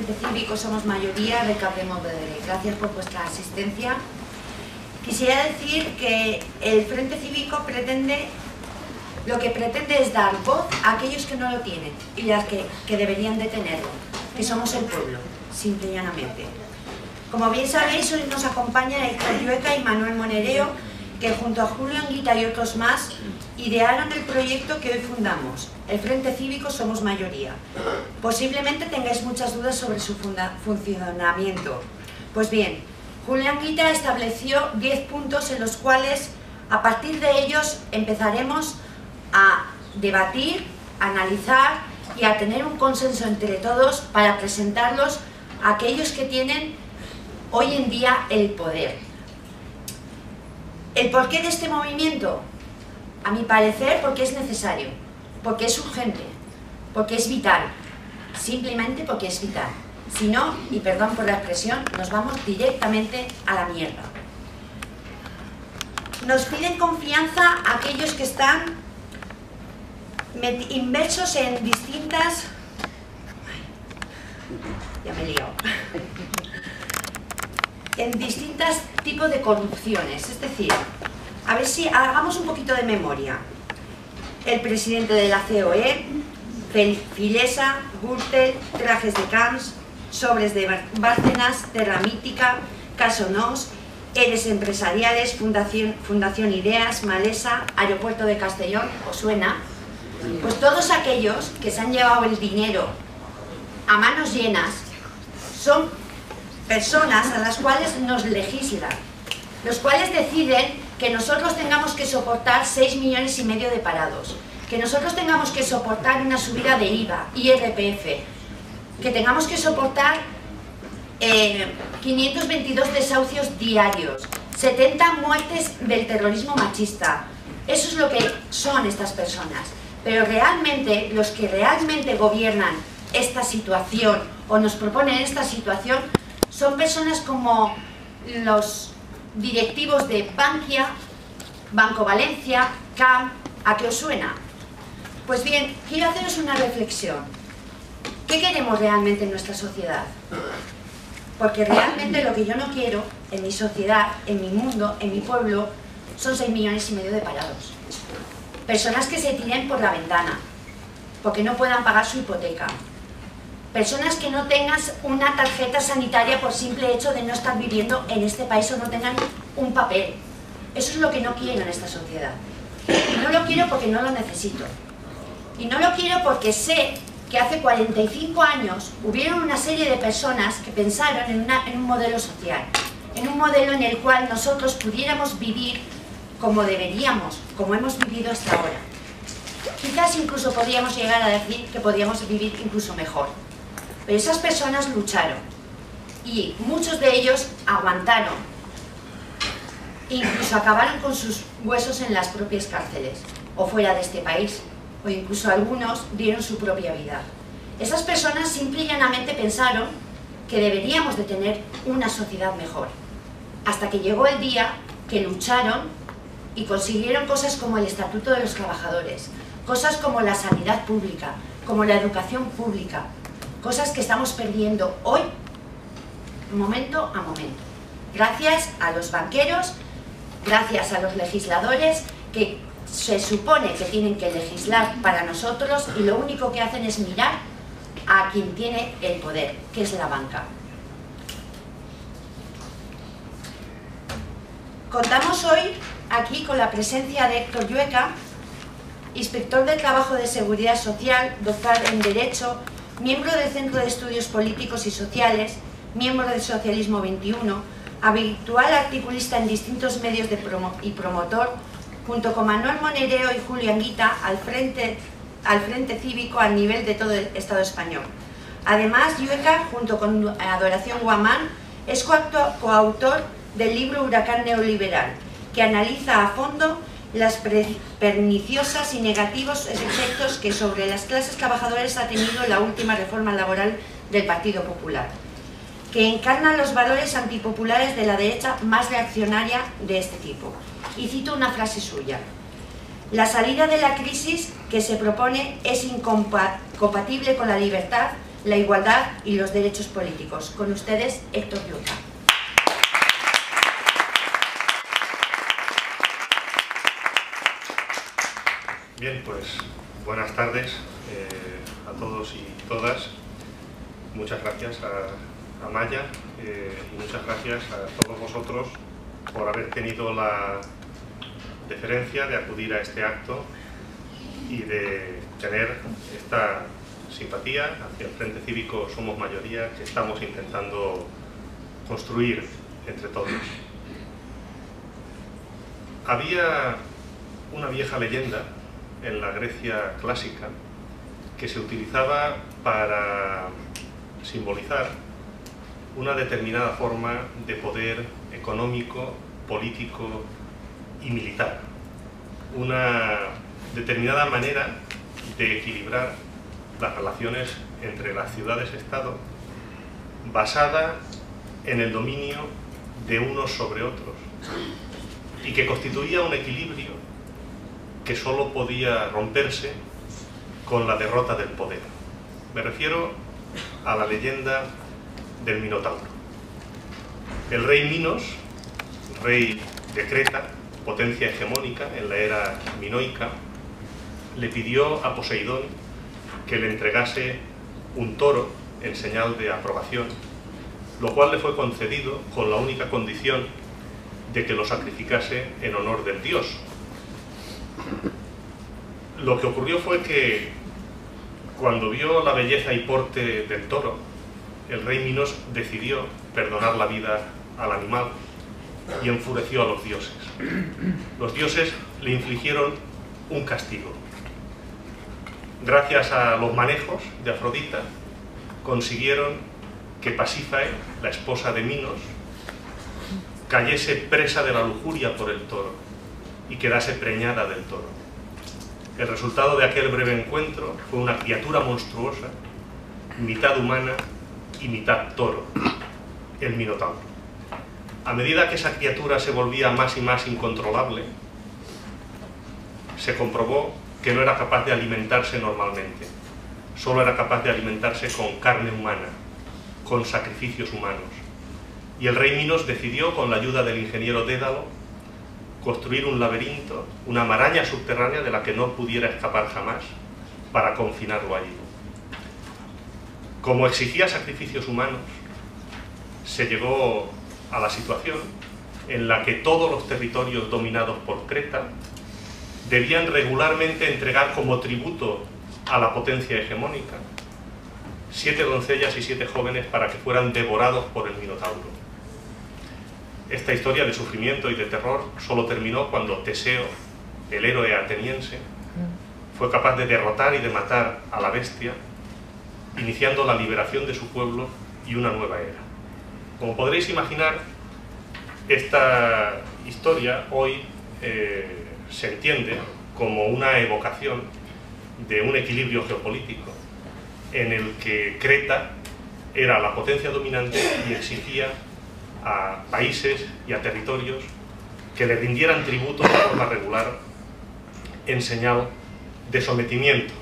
Frente Cívico Somos Mayoría de Cap de Montpellier. Gracias por vuestra asistencia. Quisiera decir que el Frente Cívico lo que pretende es dar voz a aquellos que no lo tienen y las que deberían de tenerlo, que somos el pueblo, simple y llanamente. Como bien sabéis, hoy nos acompañan Héctor Llueca y Manuel Monereo, que junto a Julio Anguita y otros más idearon el proyecto que hoy fundamos, el Frente Cívico Somos Mayoría. Posiblemente tengáis muchas dudas sobre su funcionamiento. Pues bien, Julio Anguita estableció 10 puntos en los cuales, a partir de ellos, empezaremos a debatir, a analizar y a tener un consenso entre todos para presentarlos a aquellos que tienen hoy en día el poder. ¿El porqué de este movimiento? A mi parecer, porque es necesario, porque es urgente, porque es vital, simplemente porque es vital. Si no, y perdón por la expresión, nos vamos directamente a la mierda. Nos piden confianza aquellos que están inmersos en distintas... Ya me he liado. En distintos tipos de corrupciones, es decir, a ver si hagamos un poquito de memoria. El presidente de la COE, Filesa, Gürtel, trajes de Camps, sobres de Bárcenas, Terra Mítica, Caso Nos, ERES empresariales, Fundación Ideas, Malesa, Aeropuerto de Castellón, ¿os suena? Pues todos aquellos que se han llevado el dinero a manos llenas son personas a las cuales nos legislan, los cuales deciden que nosotros tengamos que soportar 6,5 millones de parados, que nosotros tengamos que soportar una subida de IVA, IRPF, que tengamos que soportar 522 desahucios diarios, 70 muertes del terrorismo machista. Eso es lo que son estas personas. Pero realmente, los que realmente gobiernan esta situación o nos proponen esta situación son personas como los directivos de Bankia, Banco Valencia, CAM. ¿A qué os suena? Pues bien, quiero haceros una reflexión. ¿Qué queremos realmente en nuestra sociedad? Porque realmente lo que yo no quiero en mi sociedad, en mi mundo, en mi pueblo, son 6,5 millones de parados. Personas que se tiren por la ventana, porque no puedan pagar su hipoteca. Personas que no tengan una tarjeta sanitaria por simple hecho de no estar viviendo en este país o no tengan un papel. Eso es lo que no quiero en esta sociedad. Y no lo quiero porque no lo necesito. Y no lo quiero porque sé que hace 45 años hubieron una serie de personas que pensaron en un modelo social, en un modelo en el cual nosotros pudiéramos vivir como deberíamos, como hemos vivido hasta ahora. Quizás incluso podríamos llegar a decir que podíamos vivir incluso mejor. Pero esas personas lucharon y muchos de ellos aguantaron, incluso acabaron con sus huesos en las propias cárceles o fuera de este país, o incluso algunos dieron su propia vida. Esas personas simple y llanamente pensaron que deberíamos de tener una sociedad mejor, hasta que llegó el día que lucharon y consiguieron cosas como el Estatuto de los Trabajadores, cosas como la sanidad pública, como la educación pública, cosas que estamos perdiendo hoy, momento a momento. Gracias a los banqueros, gracias a los legisladores que se supone que tienen que legislar para nosotros y lo único que hacen es mirar a quien tiene el poder, que es la banca. Contamos hoy aquí con la presencia de Héctor Llueca, inspector de Trabajo de Seguridad Social, doctor en Derecho, miembro del Centro de Estudios Políticos y Sociales, miembro del Socialismo 21, habitual articulista en distintos medios y promotor, junto con Manuel Monereo y Julio Anguita, al Frente Cívico a nivel de todo el Estado español. Además, Llueca, junto con Adoración Guamán, es coautor del libro Huracán Neoliberal, que analiza a fondo las perniciosas y negativos efectos que sobre las clases trabajadoras ha tenido la última reforma laboral del Partido Popular, que encarna los valores antipopulares de la derecha más reaccionaria de este tipo. Y cito una frase suya: la salida de la crisis que se propone es incompatible con la libertad, la igualdad y los derechos políticos. Con ustedes, Héctor Lluca. Bien, pues buenas tardes a todos y todas. Muchas gracias a Maya y muchas gracias a todos vosotros por haber tenido la deferencia de acudir a este acto y de tener esta simpatía hacia el Frente Cívico Somos Mayoría que estamos intentando construir entre todos. Había una vieja leyenda en la Grecia clásica que se utilizaba para simbolizar una determinada forma de poder económico, político y militar, una determinada manera de equilibrar las relaciones entre las ciudades-estado basada en el dominio de unos sobre otros y que constituía un equilibrio que solo podía romperse con la derrota del poder. Me refiero a la leyenda del Minotauro. El rey Minos, rey de Creta, potencia hegemónica en la era minoica, le pidió a Poseidón que le entregase un toro en señal de aprobación, lo cual le fue concedido con la única condición de que lo sacrificase en honor del dios. Lo que ocurrió fue que cuando vio la belleza y porte del toro, el rey Minos decidió perdonar la vida al animal y enfureció a los dioses. Los dioses le infligieron un castigo. Gracias a los manejos de Afrodita, consiguieron que Pasífae, la esposa de Minos, cayese presa de la lujuria por el toro y quedase preñada del toro. El resultado de aquel breve encuentro fue una criatura monstruosa, mitad humana y mitad toro, el Minotauro. A medida que esa criatura se volvía más y más incontrolable, se comprobó que no era capaz de alimentarse normalmente, solo era capaz de alimentarse con carne humana, con sacrificios humanos. Y el rey Minos decidió, con la ayuda del ingeniero Dédalo, construir un laberinto, una maraña subterránea de la que no pudiera escapar jamás, para confinarlo allí. Como exigía sacrificios humanos, se llegó a la situación en la que todos los territorios dominados por Creta debían regularmente entregar como tributo a la potencia hegemónica 7 doncellas y 7 jóvenes para que fueran devorados por el Minotauro. Esta historia de sufrimiento y de terror solo terminó cuando Teseo, el héroe ateniense, fue capaz de derrotar y de matar a la bestia, iniciando la liberación de su pueblo y una nueva era. Como podréis imaginar, esta historia hoy se entiende como una evocación de un equilibrio geopolítico en el que Creta era la potencia dominante y exigía a países y a territorios que le rindieran tributo de forma regular en señal de sometimiento.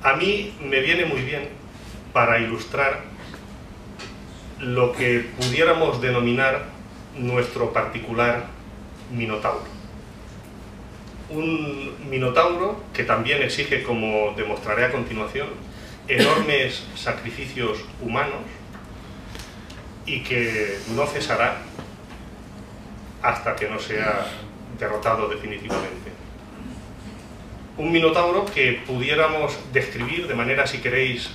A mí me viene muy bien para ilustrar lo que pudiéramos denominar nuestro particular Minotauro. Un Minotauro que también exige, como demostraré a continuación, enormes sacrificios humanos y que no cesará hasta que no sea derrotado definitivamente. Un Minotauro que pudiéramos describir de manera, si queréis,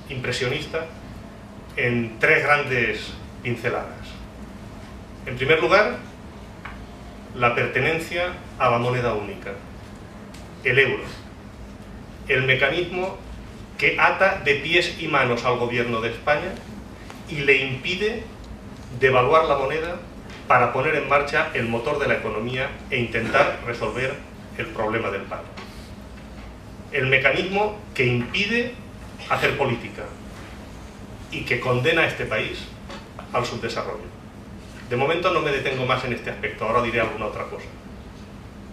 impresionista en 3 grandes pinceladas. En primer lugar, la pertenencia a la moneda única, el euro, el mecanismo que ata de pies y manos al gobierno de España y le impide devaluar la moneda para poner en marcha el motor de la economía e intentar resolver el problema del paro. El mecanismo que impide hacer política y que condena a este país al subdesarrollo. De momento no me detengo más en este aspecto, ahora diré alguna otra cosa.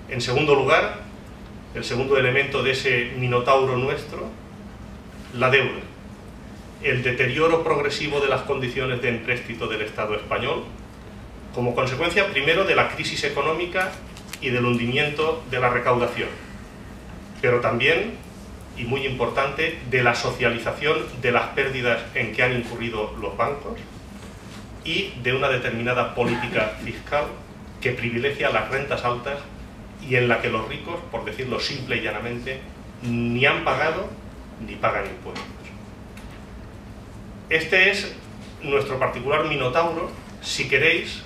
En segundo lugar, el segundo elemento de ese Minotauro nuestro, la deuda. el deterioro progresivo de las condiciones de empréstito del Estado español, como consecuencia primero de la crisis económica y del hundimiento de la recaudación, pero también, y muy importante, de la socialización de las pérdidas en que han incurrido los bancos y de una determinada política fiscal que privilegia las rentas altas y en la que los ricos, por decirlo simple y llanamente, ni han pagado ni pagan impuestos. Este es nuestro particular minotauro, si queréis,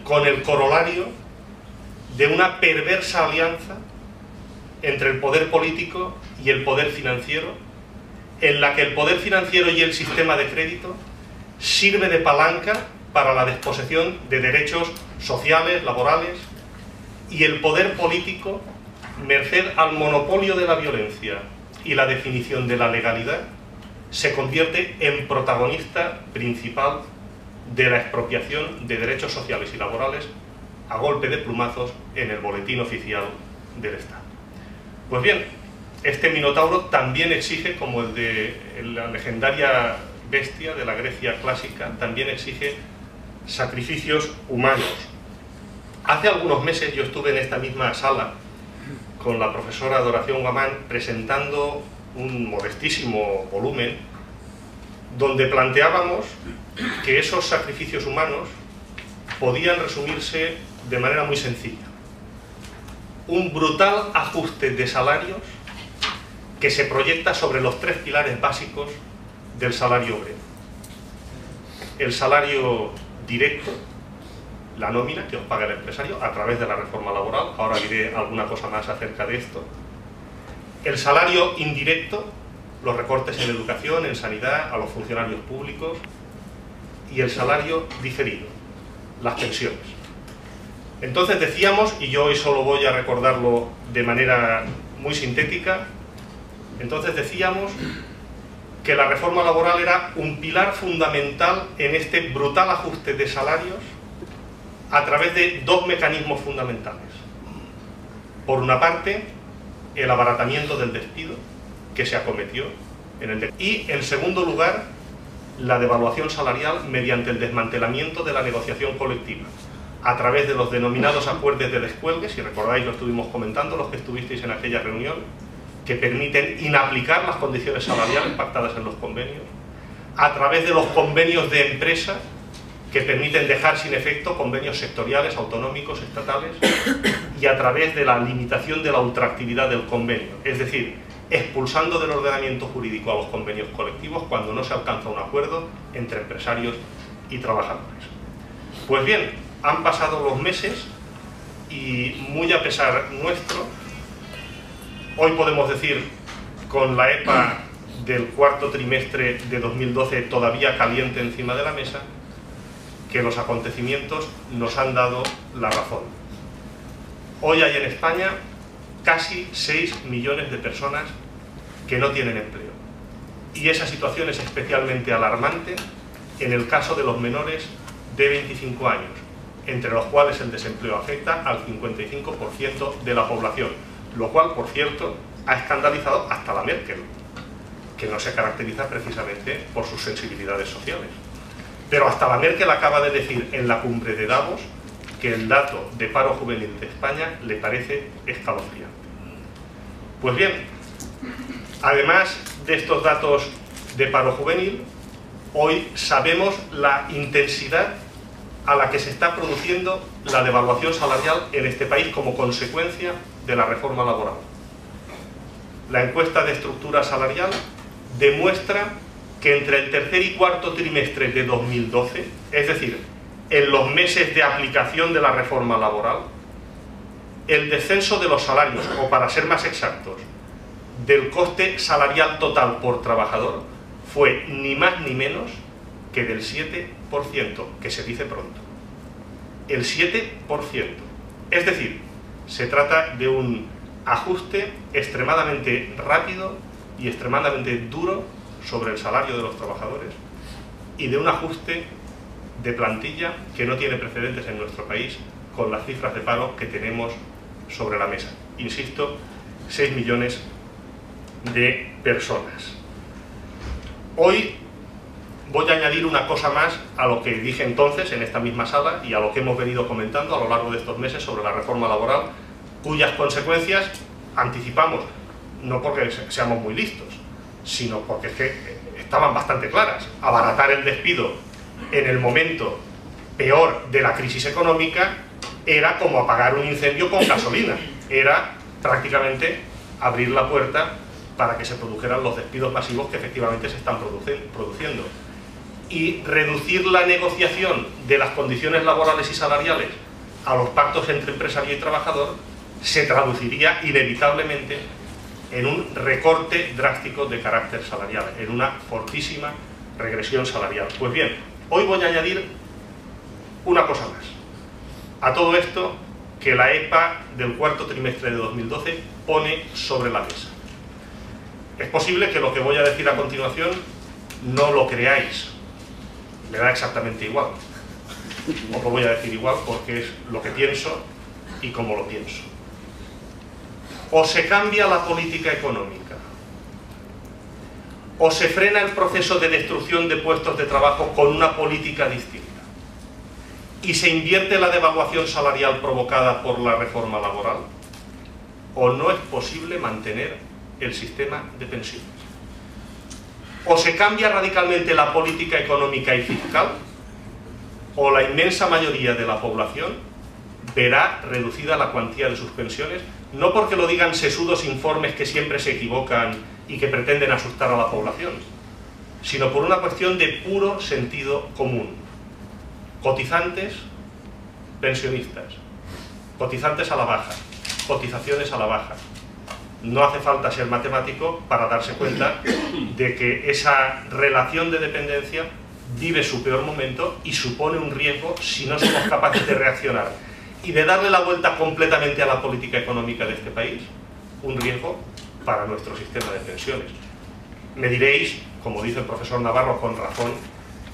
con el corolario de una perversa alianza entre el poder político y el poder financiero, en la que el poder financiero y el sistema de crédito sirve de palanca para la desposesión de derechos sociales, laborales, y el poder político, merced al monopolio de la violencia y la definición de la legalidad, se convierte en protagonista principal de la expropiación de derechos sociales y laborales a golpe de plumazos en el boletín oficial del Estado. Pues bien, este minotauro también exige, como el de la legendaria bestia de la Grecia clásica, también exige sacrificios humanos. Hace algunos meses yo estuve en esta misma sala con la profesora Doración Guamán presentando un modestísimo volumen donde planteábamos que esos sacrificios humanos podían resumirse de manera muy sencilla. Un brutal ajuste de salarios que se proyecta sobre los tres pilares básicos del salario obrero. El salario directo, la nómina que os paga el empresario a través de la reforma laboral, ahora diré alguna cosa más acerca de esto. El salario indirecto, los recortes en educación, en sanidad, a los funcionarios públicos, y el salario diferido, las pensiones. Entonces decíamos, y yo hoy solo voy a recordarlo de manera muy sintética, entonces decíamos que la reforma laboral era un pilar fundamental en este brutal ajuste de salarios a través de dos mecanismos fundamentales. Por una parte, el abaratamiento del despido que se acometió y, en segundo lugar, la devaluación salarial mediante el desmantelamiento de la negociación colectiva a través de los denominados acuerdos de descuelgue, si recordáis lo estuvimos comentando los que estuvisteis en aquella reunión, que permiten inaplicar las condiciones salariales pactadas en los convenios, a través de los convenios de empresa que permiten dejar sin efecto convenios sectoriales, autonómicos, estatales, y a través de la limitación de la ultraactividad del convenio, es decir, expulsando del ordenamiento jurídico a los convenios colectivos cuando no se alcanza un acuerdo entre empresarios y trabajadores. Pues bien, han pasado los meses y, muy a pesar nuestro, hoy podemos decir, con la EPA del cuarto trimestre de 2012 todavía caliente encima de la mesa, que los acontecimientos nos han dado la razón. Hoy hay en España casi 6 millones de personas que no tienen empleo. Y esa situación es especialmente alarmante en el caso de los menores de 25 años, entre los cuales el desempleo afecta al 55% de la población, lo cual, por cierto, ha escandalizado hasta la Merkel, que no se caracteriza precisamente por sus sensibilidades sociales. Pero hasta la Merkel acaba de decir en la cumbre de Davos que el dato de paro juvenil de España le parece escalofriante. Pues bien, además de estos datos de paro juvenil, hoy sabemos la intensidad a la que se está produciendo la devaluación salarial en este país como consecuencia de la reforma laboral. La encuesta de estructura salarial demuestra que entre el tercer y cuarto trimestre de 2012, es decir, en los meses de aplicación de la reforma laboral, el descenso de los salarios, o para ser más exactos, del coste salarial total por trabajador, fue ni más ni menos que del 7%, que se dice pronto. El 7%. Es decir, se trata de un ajuste extremadamente rápido y extremadamente duro sobre el salario de los trabajadores y de un ajuste de plantilla que no tiene precedentes en nuestro país con las cifras de paro que tenemos sobre la mesa. Insisto, 6 millones de personas. Hoy voy a añadir una cosa más a lo que dije entonces en esta misma sala y a lo que hemos venido comentando a lo largo de estos meses sobre la reforma laboral, cuyas consecuencias anticipamos, no porque seamos muy listos, sino porque es que estaban bastante claras. Abaratar el despido en el momento peor de la crisis económica era como apagar un incendio con gasolina, era prácticamente abrir la puerta para que se produjeran los despidos masivos que efectivamente se están produciendo. Y reducir la negociación de las condiciones laborales y salariales a los pactos entre empresario y trabajador se traduciría inevitablemente en un recorte drástico de carácter salarial, en una fortísima regresión salarial. Pues bien, hoy voy a añadir una cosa más a todo esto que la EPA del cuarto trimestre de 2012 pone sobre la mesa. Es posible que lo que voy a decir a continuación no lo creáis, me da exactamente igual. Os lo voy a decir igual porque es lo que pienso y como lo pienso. O se cambia la política económica, o se frena el proceso de destrucción de puestos de trabajo con una política distinta, y se invierte la devaluación salarial provocada por la reforma laboral, o no es posible mantener el sistema de pensiones. O se cambia radicalmente la política económica y fiscal, o la inmensa mayoría de la población verá reducida la cuantía de sus pensiones, no porque lo digan sesudos informes que siempre se equivocan y que pretenden asustar a la población, sino por una cuestión de puro sentido común. Cotizantes, pensionistas, cotizantes a la baja, cotizaciones a la baja. No hace falta ser matemático para darse cuenta de que esa relación de dependencia vive su peor momento y supone un riesgo si no somos capaces de reaccionar y de darle la vuelta completamente a la política económica de este país, un riesgo para nuestro sistema de pensiones. Me diréis, como dice el profesor Navarro con razón,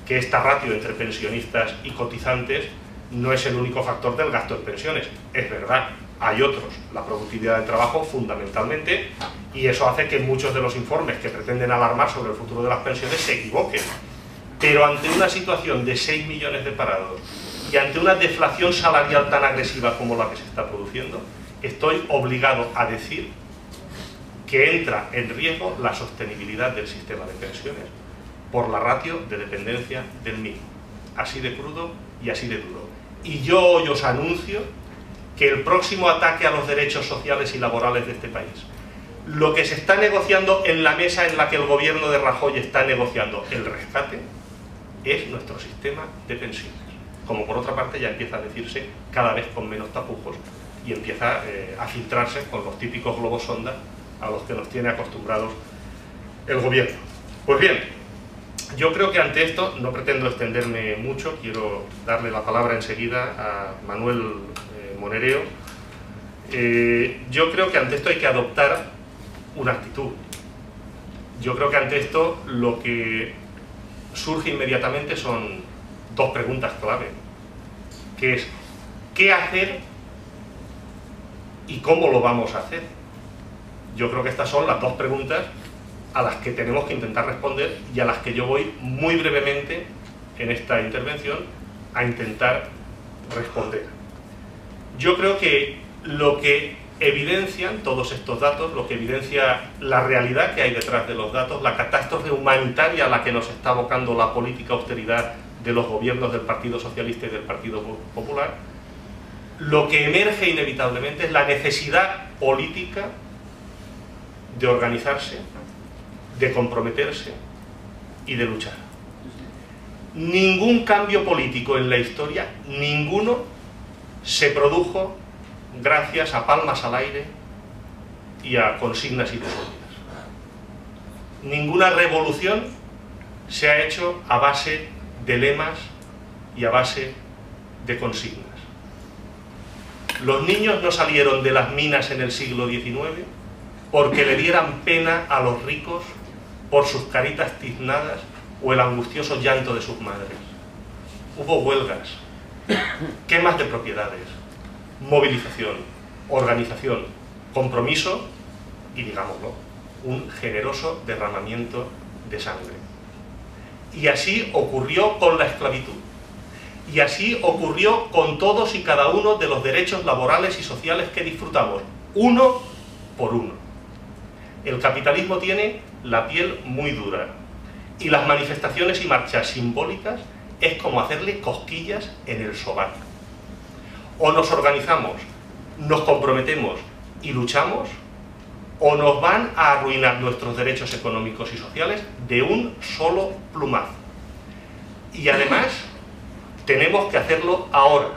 que esta ratio entre pensionistas y cotizantes no es el único factor del gasto en pensiones. Es verdad, hay otros, la productividad del trabajo fundamentalmente, y eso hace que muchos de los informes que pretenden alarmar sobre el futuro de las pensiones se equivoquen. Pero ante una situación de 6 millones de parados y ante una deflación salarial tan agresiva como la que se está produciendo, estoy obligado a decir que entra en riesgo la sostenibilidad del sistema de pensiones por la ratio de dependencia del mismo. Así de crudo y así de duro. Y yo hoy os anuncio que el próximo ataque a los derechos sociales y laborales de este país, lo que se está negociando en la mesa en la que el gobierno de Rajoy está negociando el rescate, es nuestro sistema de pensiones. Como por otra parte ya empieza a decirse cada vez con menos tapujos y empieza a filtrarse con los típicos globos sonda a los que nos tiene acostumbrados el gobierno. Pues bien, yo creo que ante esto, no pretendo extenderme mucho, quiero darle la palabra enseguida a Manuel Monereo. Yo creo que ante esto hay que adoptar una actitud. Yo creo que ante esto lo que surge inmediatamente son dos preguntas clave, que es ¿qué hacer y cómo lo vamos a hacer? Yo creo que estas son las dos preguntas a las que tenemos que intentar responder y a las que yo voy muy brevemente en esta intervención a intentar responder. Yo creo que lo que evidencian todos estos datos, lo que evidencia la realidad que hay detrás de los datos, la catástrofe humanitaria a la que nos está abocando la política austeridad de los gobiernos del Partido Socialista y del Partido Popular, lo que emerge inevitablemente es la necesidad política de organizarse, de comprometerse y de luchar. Ningún cambio político en la historia, ninguno, se produjo gracias a palmas al aire y a consignas ilusorias. Ninguna revolución se ha hecho a base de lemas y a base de consignas. Los niños no salieron de las minas en el siglo XIX porque le dieran pena a los ricos por sus caritas tiznadas o el angustioso llanto de sus madres. Hubo huelgas, quemas de propiedades, movilización, organización, compromiso y, digámoslo, un generoso derramamiento de sangre. Y así ocurrió con la esclavitud. Y así ocurrió con todos y cada uno de los derechos laborales y sociales que disfrutamos, uno por uno. El capitalismo tiene la piel muy dura y las manifestaciones y marchas simbólicas es como hacerle cosquillas en el sobaco. O nos organizamos, nos comprometemos y luchamos, o nos van a arruinar nuestros derechos económicos y sociales de un solo plumazo. Y además tenemos que hacerlo ahora,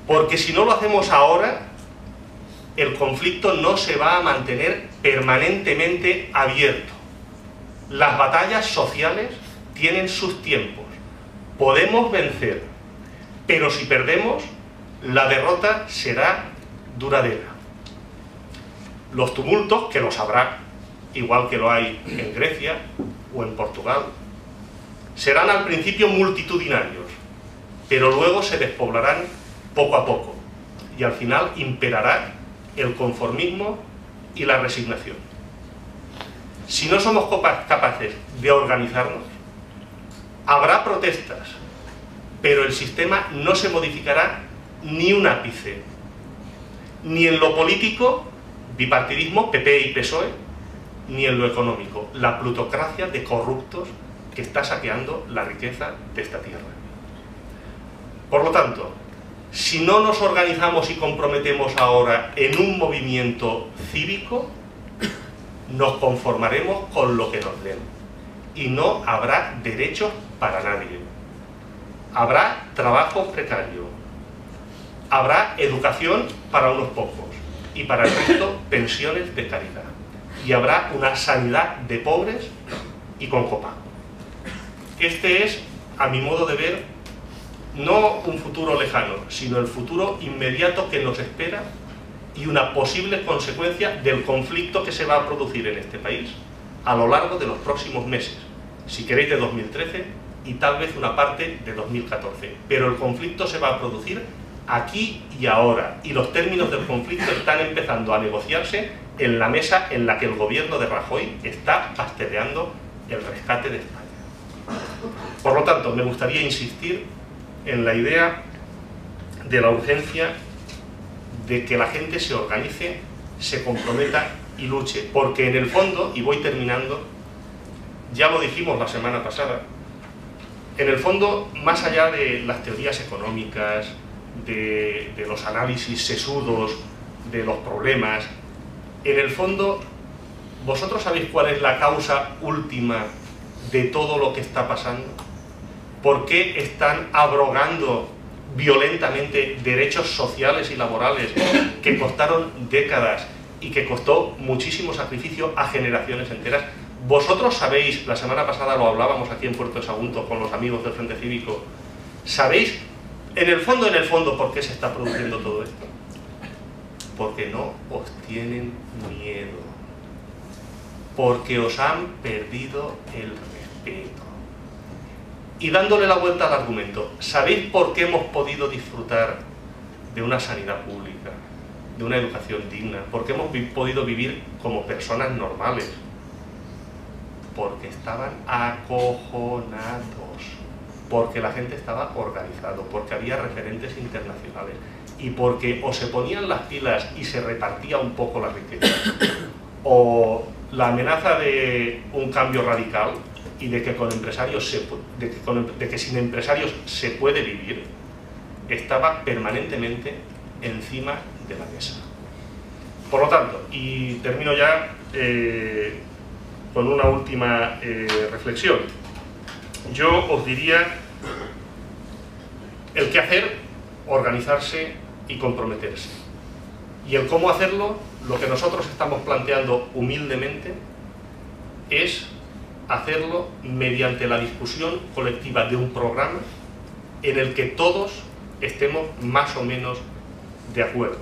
porque si no lo hacemos ahora, el conflicto no se va a mantener permanentemente abierto. Las batallas sociales tienen sus tiempos. Podemos vencer, pero si perdemos, la derrota será duradera. Los tumultos, que los habrá, igual que lo hay en Grecia o en Portugal, serán al principio multitudinarios, pero luego se despoblarán poco a poco y al final imperará el conformismo y la resignación. Si no somos capaces de organizarnos, habrá protestas, pero el sistema no se modificará ni un ápice, ni en lo político, bipartidismo, PP y PSOE, ni en lo económico, la plutocracia de corruptos que está saqueando la riqueza de esta tierra. Por lo tanto, si no nos organizamos y comprometemos ahora en un movimiento cívico, nos conformaremos con lo que nos den y no habrá derechos para nadie. Habrá trabajo precario, habrá educación para unos pocos y para el resto pensiones de caridad, y habrá una sanidad de pobres y con copago. Este es, a mi modo de ver, no un futuro lejano, sino el futuro inmediato que nos espera y una posible consecuencia del conflicto que se va a producir en este país a lo largo de los próximos meses, si queréis de 2013 y tal vez una parte de 2014. Pero el conflicto se va a producir aquí y ahora, y los términos del conflicto están empezando a negociarse en la mesa en la que el gobierno de Rajoy está pasteleando el rescate de España. Por lo tanto, me gustaría insistir en la idea de la urgencia de que la gente se organice, se comprometa y luche, porque en el fondo, y voy terminando, ya lo dijimos la semana pasada, en el fondo, más allá de las teorías económicas, de los análisis sesudos de los problemas, en el fondo, ¿vosotros sabéis cuál es la causa última de todo lo que está pasando? ¿Por qué están abrogando violentamente derechos sociales y laborales que costaron décadas y que costó muchísimo sacrificio a generaciones enteras? Vosotros sabéis, la semana pasada lo hablábamos aquí en Puerto de Sagunto con los amigos del Frente Cívico, ¿sabéis en el fondo por qué se está produciendo todo esto? Porque no os tienen miedo, porque os han perdido el respeto. Y dándole la vuelta al argumento, ¿sabéis por qué hemos podido disfrutar de una sanidad pública, de una educación digna? ¿Por qué hemos podido vivir como personas normales? Porque estaban acojonados, porque la gente estaba organizado, porque había referentes internacionales y porque o se ponían las pilas y se repartía un poco la riqueza, o la amenaza de un cambio radical y de que con empresarios de que sin empresarios se puede vivir, estaba permanentemente encima de la mesa. Por lo tanto, y termino ya con una última reflexión, yo os diría el qué hacer, organizarse y comprometerse. Y el cómo hacerlo, lo que nosotros estamos planteando humildemente es hacerlo mediante la discusión colectiva de un programa en el que todos estemos más o menos de acuerdo.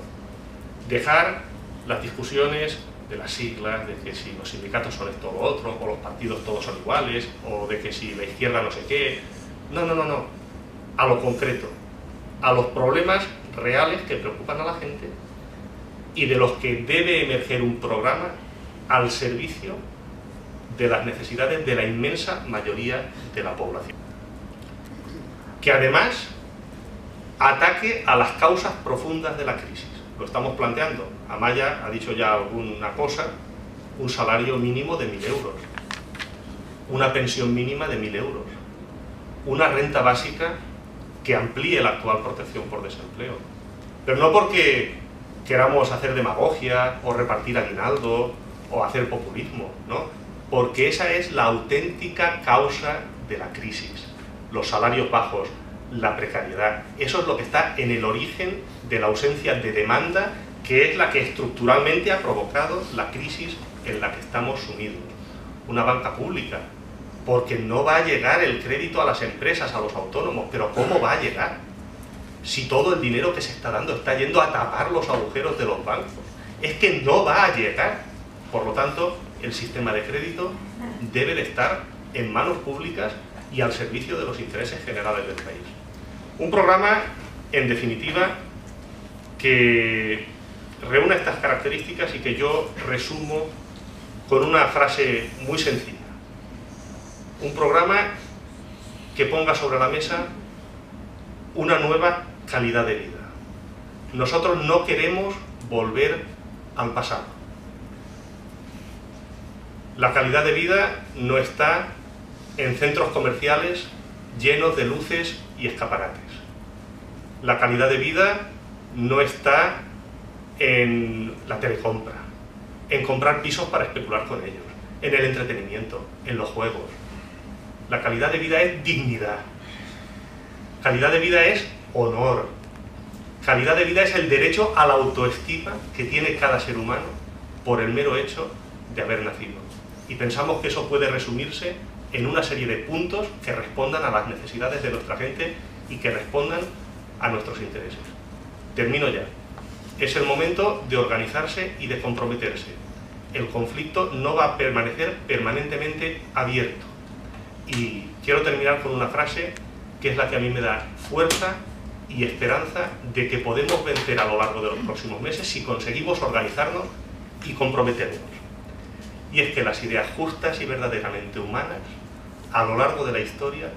Dejar las discusiones de las siglas, de que si los sindicatos son esto o lo otro, o los partidos todos son iguales, o de que si la izquierda no sé qué. No, no, no, no. A lo concreto, a los problemas reales que preocupan a la gente y de los que debe emerger un programa al servicio de las necesidades de la inmensa mayoría de la población. Que además ataque a las causas profundas de la crisis. Lo estamos planteando. Amaya ha dicho ya alguna cosa, un salario mínimo de 1.000 euros, una pensión mínima de 1.000 euros, una renta básica que amplíe la actual protección por desempleo. Pero no porque queramos hacer demagogia o repartir aguinaldo o hacer populismo, ¿no? Porque esa es la auténtica causa de la crisis. Los salarios bajos, la precariedad, eso es lo que está en el origen de la ausencia de demanda, que es la que estructuralmente ha provocado la crisis en la que estamos sumidos. Una banca pública, porque no va a llegar el crédito a las empresas, a los autónomos, pero ¿cómo va a llegar? Si todo el dinero que se está dando está yendo a tapar los agujeros de los bancos. Es que no va a llegar. Por lo tanto, el sistema de crédito debe de estar en manos públicas y al servicio de los intereses generales del país. Un programa, en definitiva, que reúne estas características y que yo resumo con una frase muy sencilla. Un programa que ponga sobre la mesa una nueva calidad de vida. Nosotros no queremos volver al pasado. La calidad de vida no está en centros comerciales llenos de luces y escaparates. La calidad de vida no está en la telecompra, en comprar pisos para especular con ellos, en el entretenimiento, en los juegos. La calidad de vida es dignidad. Calidad de vida es honor. Calidad de vida es el derecho a la autoestima que tiene cada ser humano por el mero hecho de haber nacido. Y pensamos que eso puede resumirse en una serie de puntos que respondan a las necesidades de nuestra gente y que respondan a nuestros intereses. Termino ya. Es el momento de organizarse y de comprometerse. El conflicto no va a permanecer permanentemente abierto. Y quiero terminar con una frase que es la que a mí me da fuerza y esperanza de que podemos vencer a lo largo de los próximos meses si conseguimos organizarnos y comprometernos. Y es que las ideas justas y verdaderamente humanas, a lo largo de la historia,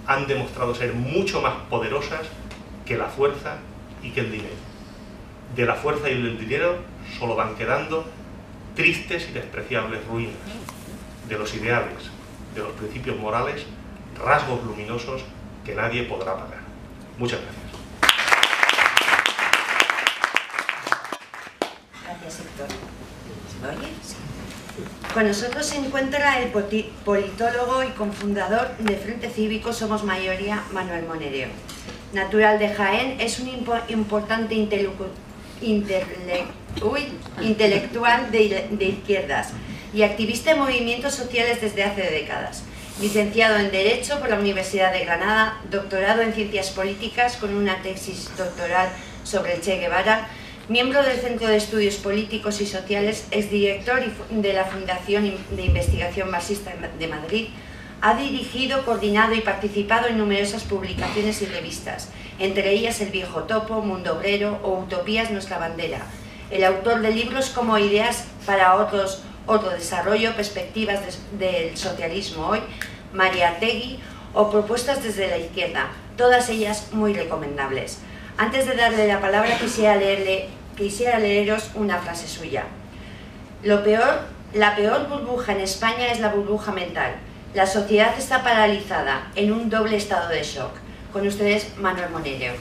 han demostrado ser mucho más poderosas que la fuerza y que el dinero. De la fuerza y del dinero solo van quedando tristes y despreciables ruinas. De los ideales, de los principios morales, rasgos luminosos que nadie podrá apagar. Muchas gracias. Gracias, Héctor. ¿Se oye? Sí. Con nosotros se encuentra el politólogo y cofundador de Frente Cívico Somos Mayoría, Manuel Monedero. Natural de Jaén, es un importante intelectual de izquierdas y activista en movimientos sociales desde hace décadas. Licenciado en Derecho por la Universidad de Granada, doctorado en Ciencias Políticas con una tesis doctoral sobre el Che Guevara, miembro del Centro de Estudios Políticos y Sociales, exdirector de la Fundación de Investigación Marxista de Madrid, ha dirigido, coordinado y participado en numerosas publicaciones y revistas, entre ellas El Viejo Topo, Mundo Obrero o Utopías Nuestra Bandera. El autor de libros como Ideas para otro desarrollo, Perspectivas del socialismo hoy, Mariátegui o Propuestas desde la izquierda, todas ellas muy recomendables. Antes de darle la palabra quisiera leeros una frase suya. La peor burbuja en España es la burbuja mental. La sociedad está paralizada en un doble estado de shock. Con ustedes, Manuel Monedero.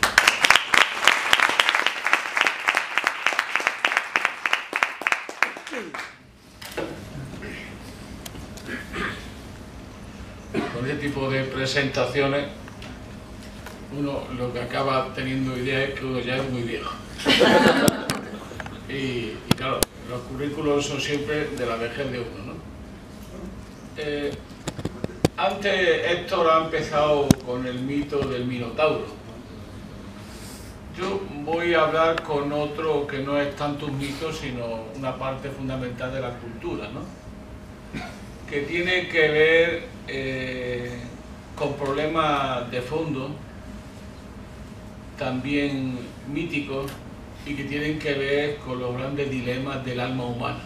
Con este tipo de presentaciones, uno lo que acaba teniendo idea es que uno ya es muy viejo. Y claro, los currículos son siempre de la vejez de uno, ¿no? Antes Héctor ha empezado con el mito del Minotauro. Yo voy a hablar con otro que no es tanto un mito, sino una parte fundamental de la cultura, ¿no? Que tiene que ver con problemas de fondo, también míticos, y que tienen que ver con los grandes dilemas del alma humana.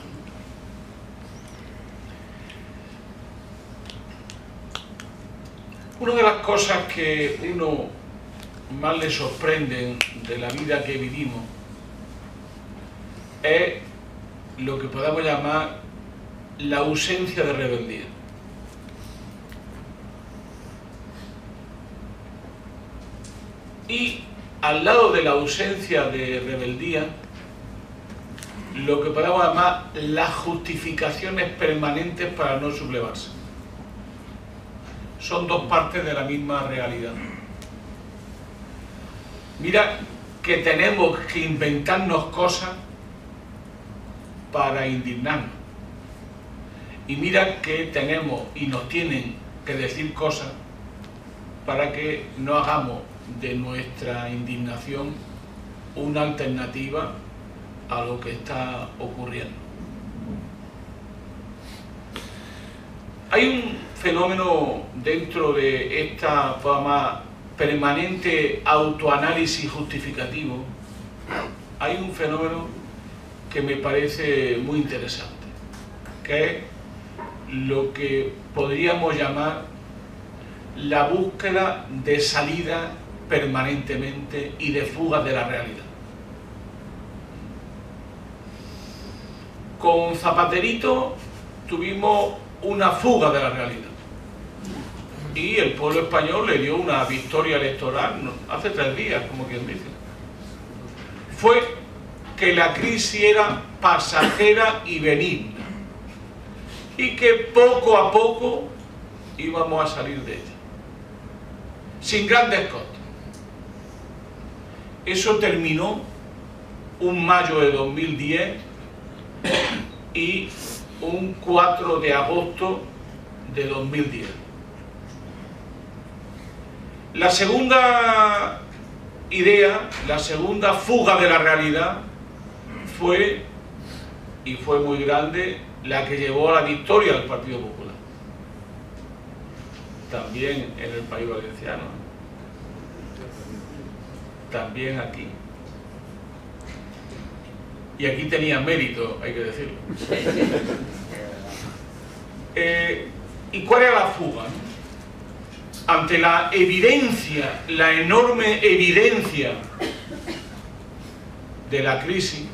Una de las cosas que uno más le sorprenden de la vida que vivimos es lo que podemos llamar la ausencia de rebeldía. Y al lado de la ausencia de rebeldía, lo que podemos llamar las justificaciones permanentes para no sublevarse. Son dos partes de la misma realidad. Mira que tenemos que inventarnos cosas para indignarnos. Y mira que tenemos y nos tienen que decir cosas para que no hagamos de nuestra indignación una alternativa a lo que está ocurriendo. Hay un fenómeno dentro de esta forma permanente autoanálisis justificativo, hay un fenómeno que me parece muy interesante, que es lo que podríamos llamar la búsqueda de salida permanentemente y de fuga de la realidad. Con Zapaterito tuvimos una fuga de la realidad y el pueblo español le dio una victoria electoral hace 3 días, como quien dice. Fue que la crisis era pasajera y benigna y que poco a poco íbamos a salir de ella, sin grandes costos. Eso terminó un mayo de 2010 y un 4 de agosto de 2010. La segunda idea, la segunda fuga de la realidad fue, y fue muy grande, la que llevó a la victoria del Partido Popular. También en el País Valenciano, también aquí. Y aquí tenía mérito, hay que decirlo. ¿Y cuál era la fuga? Ante la evidencia, la enorme evidencia de la crisis,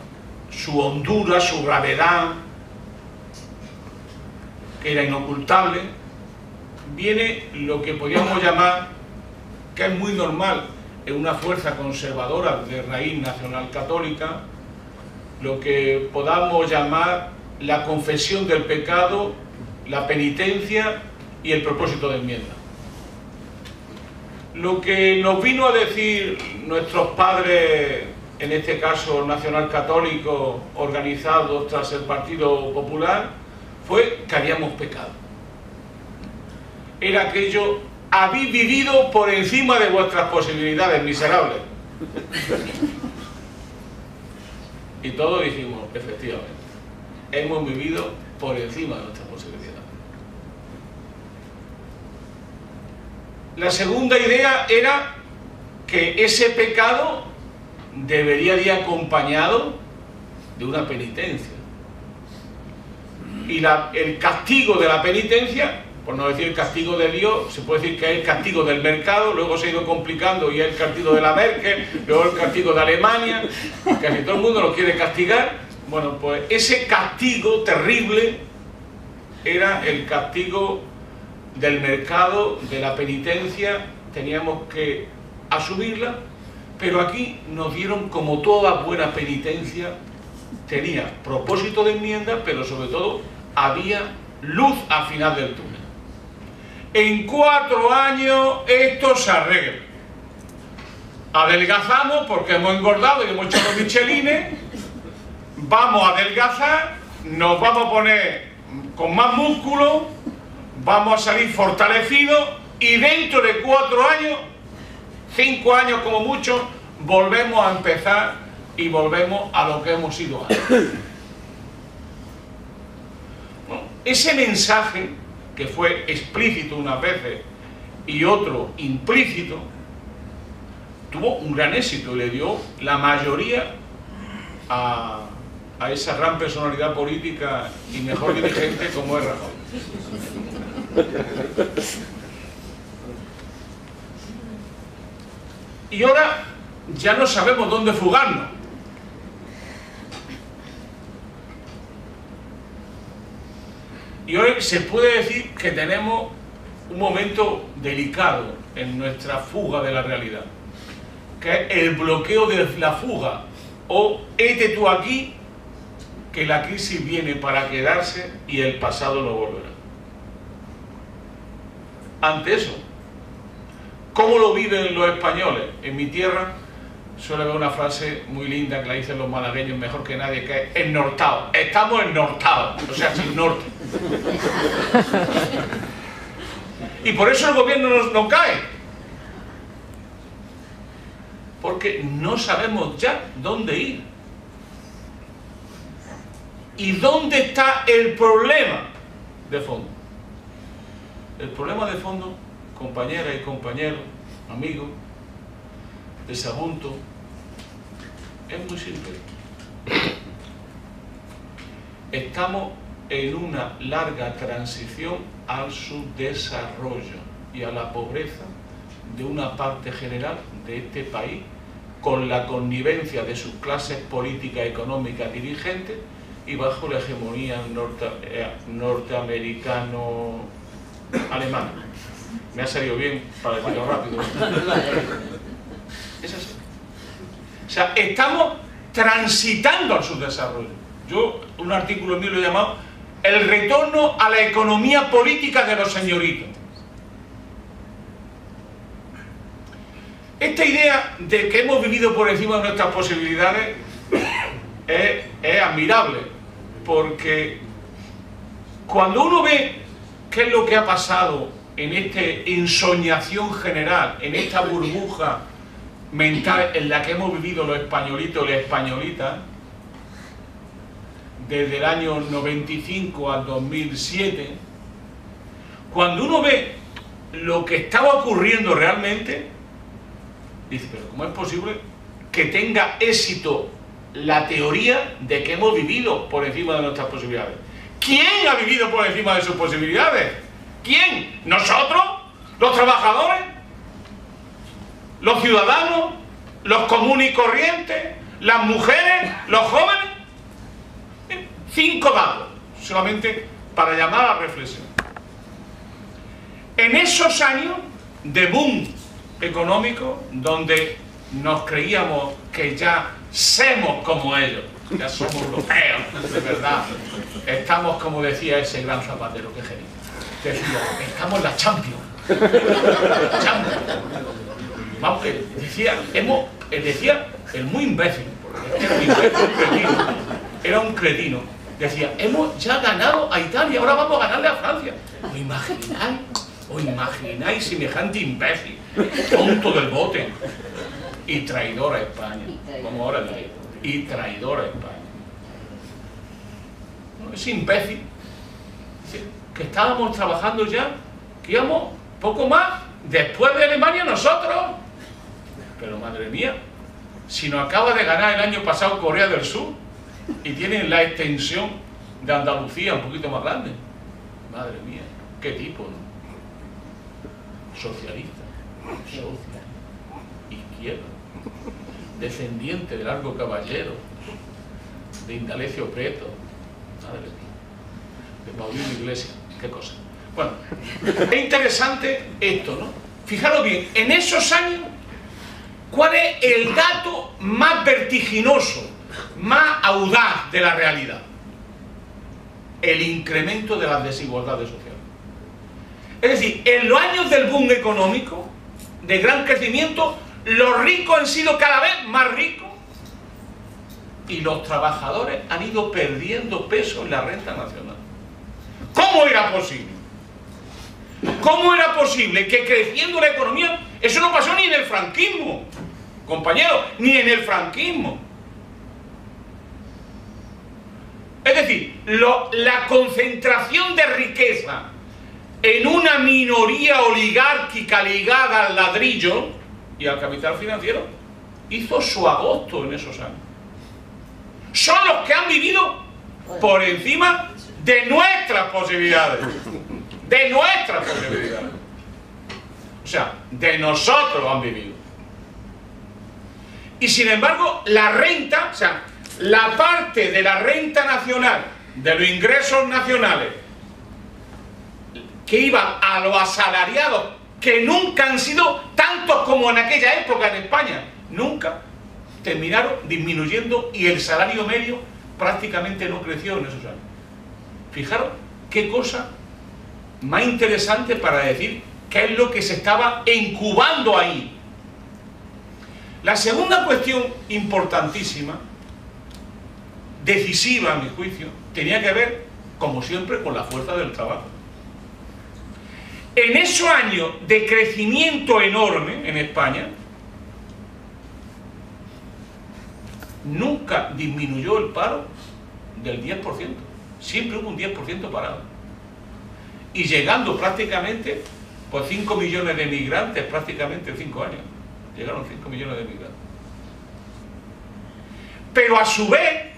su hondura, su gravedad, que era inocultable, viene lo que podríamos llamar, que es muy normal en una fuerza conservadora de raíz nacional católica, lo que podamos llamar la confesión del pecado, la penitencia y el propósito de enmienda. Lo que nos vino a decir nuestros padres, en este caso nacional católico, organizados tras el Partido Popular, fue que habíamos pecado. Era aquello: habéis vivido por encima de vuestras posibilidades, miserables. Y todos dijimos, efectivamente, hemos vivido por encima de nuestras posibilidades. La segunda idea era que ese pecado debería ir acompañado de una penitencia. Y el castigo de la penitencia, por no decir el castigo de Dios, se puede decir que es el castigo del mercado, luego se ha ido complicando y es el castigo de la Merkel, luego el castigo de Alemania, casi todo el mundo lo quiere castigar. Bueno, pues ese castigo terrible era el castigo del mercado, de la penitencia, teníamos que asumirla, pero aquí nos dieron, como toda buena penitencia, tenía propósito de enmienda, pero sobre todo había luz al final del túnel. En 4 años esto se arregla. Adelgazamos porque hemos engordado y hemos echado michelines, vamos a adelgazar, nos vamos a poner con más músculo, vamos a salir fortalecidos y dentro de 4 años, 5 años como mucho, volvemos a empezar y volvemos a lo que hemos sido antes. Bueno, ese mensaje, que fue explícito unas veces y otro implícito, tuvo un gran éxito y le dio la mayoría a esa gran personalidad política y mejor dirigente como es Rajoy. Y ahora ya no sabemos dónde fugarnos. Y hoy se puede decir que tenemos un momento delicado en nuestra fuga de la realidad, que es el bloqueo de la fuga, o hete tú aquí, que la crisis viene para quedarse y el pasado no volverá. Ante eso, ¿cómo lo viven los españoles? En mi tierra suele haber una frase muy linda que la dicen los malagueños mejor que nadie, que es ennortados. Estamos ennortados, o sea, sin norte. Y por eso el gobierno no cae. Porque no sabemos ya dónde ir. ¿Y dónde está el problema de fondo? El problema de fondo, compañeras y compañeros, amigos, de Sagunto, es muy simple. Estamos en una larga transición al subdesarrollo y a la pobreza de una parte general de este país, con la connivencia de sus clases políticas y económicas dirigentes y bajo la hegemonía norteamericano-alemana. Me ha salido bien para decirlo rápido. Es así. O sea, estamos transitando al subdesarrollo. Yo, un artículo mío lo he llamado el retorno a la economía política de los señoritos. Esta idea de que hemos vivido por encima de nuestras posibilidades es admirable, porque cuando uno ve qué es lo que ha pasado en esta ensoñación general, en esta burbuja mental en la que hemos vivido los españolitos y las españolitas, desde el año 95 al 2007, cuando uno ve lo que estaba ocurriendo realmente, dice, pero ¿cómo es posible que tenga éxito la teoría de que hemos vivido por encima de nuestras posibilidades? ¿Quién ha vivido por encima de sus posibilidades? ¿Quién? ¿Nosotros? ¿Los trabajadores? ¿Los ciudadanos? ¿Los comunes y corrientes? ¿Las mujeres? ¿Los jóvenes? 5 datos, solamente para llamar a la reflexión. En esos años de boom económico, donde nos creíamos que ya somos como ellos, ya somos europeos, de verdad, estamos, como decía ese gran Zapatero, que genio, decía, estamos en la Champions. Vamos, decía el muy imbécil, porque era un cretino. Decía, hemos ya ganado a Italia, ahora vamos a ganarle a Francia. ¿Os imagináis semejante imbécil, tonto del bote? Y traidor a España, como ahora digo, y traidor a España. ¿No? Ese imbécil, que estábamos trabajando ya, que íbamos poco más después de Alemania nosotros. Pero madre mía, si nos acaba de ganar el año pasado Corea del Sur, y tienen la extensión de Andalucía un poquito más grande. Madre mía, qué tipo, ¿no? Socialista, social, izquierda, descendiente de Largo Caballero, de Indalecio Prieto, madre mía, de Paulino Iglesias, qué cosa. Bueno, es interesante esto, ¿no? Fijaros bien, en esos años, ¿cuál es el dato más vertiginoso, más audaz de la realidad? El incremento de las desigualdades sociales. Es decir, en los años del boom económico, de gran crecimiento, los ricos han sido cada vez más ricos y los trabajadores han ido perdiendo peso en la renta nacional. ¿Cómo era posible? ¿Cómo era posible que creciendo la economía? Eso no pasó ni en el franquismo, compañeros, ni en el franquismo. Es decir, la concentración de riqueza en una minoría oligárquica ligada al ladrillo y al capital financiero hizo su agosto en esos años. Son los que han vivido por encima de nuestras posibilidades. De nuestras posibilidades. O sea, de nosotros han vivido. Y sin embargo, la renta, o sea, la parte de la renta nacional, de los ingresos nacionales, que iban a los asalariados, que nunca han sido tantos como en aquella época en España, nunca, terminaron disminuyendo y el salario medio prácticamente no creció en esos años. Fijaros qué cosa más interesante para decir qué es lo que se estaba incubando ahí. La segunda cuestión importantísima, decisiva a mi juicio, tenía que ver, como siempre, con la fuerza del trabajo. En esos años de crecimiento enorme en España, nunca disminuyó el paro del 10%. Siempre hubo un 10% parado. Y llegando prácticamente, pues 5 millones de migrantes prácticamente en 5 años. Llegaron 5 millones de migrantes. Pero a su vez,